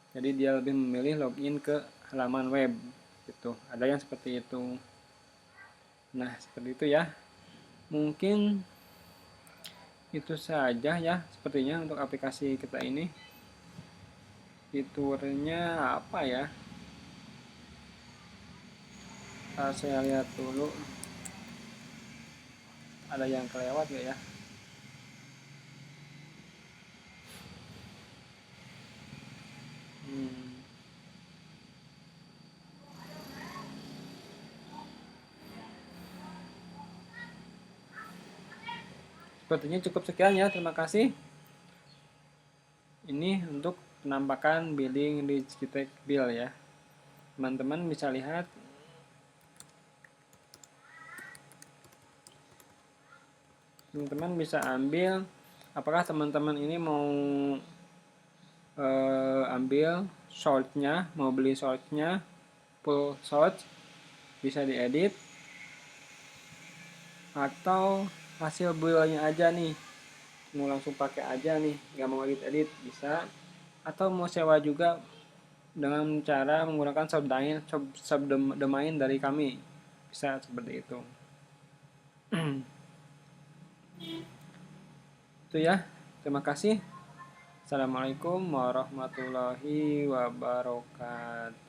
Jadi dia lebih memilih login ke halaman web gitu. Ada yang seperti itu. Nah, seperti itu ya. Mungkin itu saja ya sepertinya untuk aplikasi kita ini. Fiturnya apa ya? Saya lihat dulu. Ada yang kelewat gak ya? Sepertinya cukup sekian ya. Terima kasih. Ini untuk penampakan billing Digitech Bill ya. Teman-teman bisa lihat. Teman-teman bisa ambil. Apakah teman-teman ini mau ambil shortnya, mau beli shortnya, full short, bisa diedit. Atau hasil billnya aja nih, mau langsung pakai aja nih, nggak mau edit bisa. Atau mau sewa juga dengan cara menggunakan subdomain dari kami, bisa seperti itu. Itu ya, terima kasih. Assalamualaikum warahmatullahi wabarakatuh.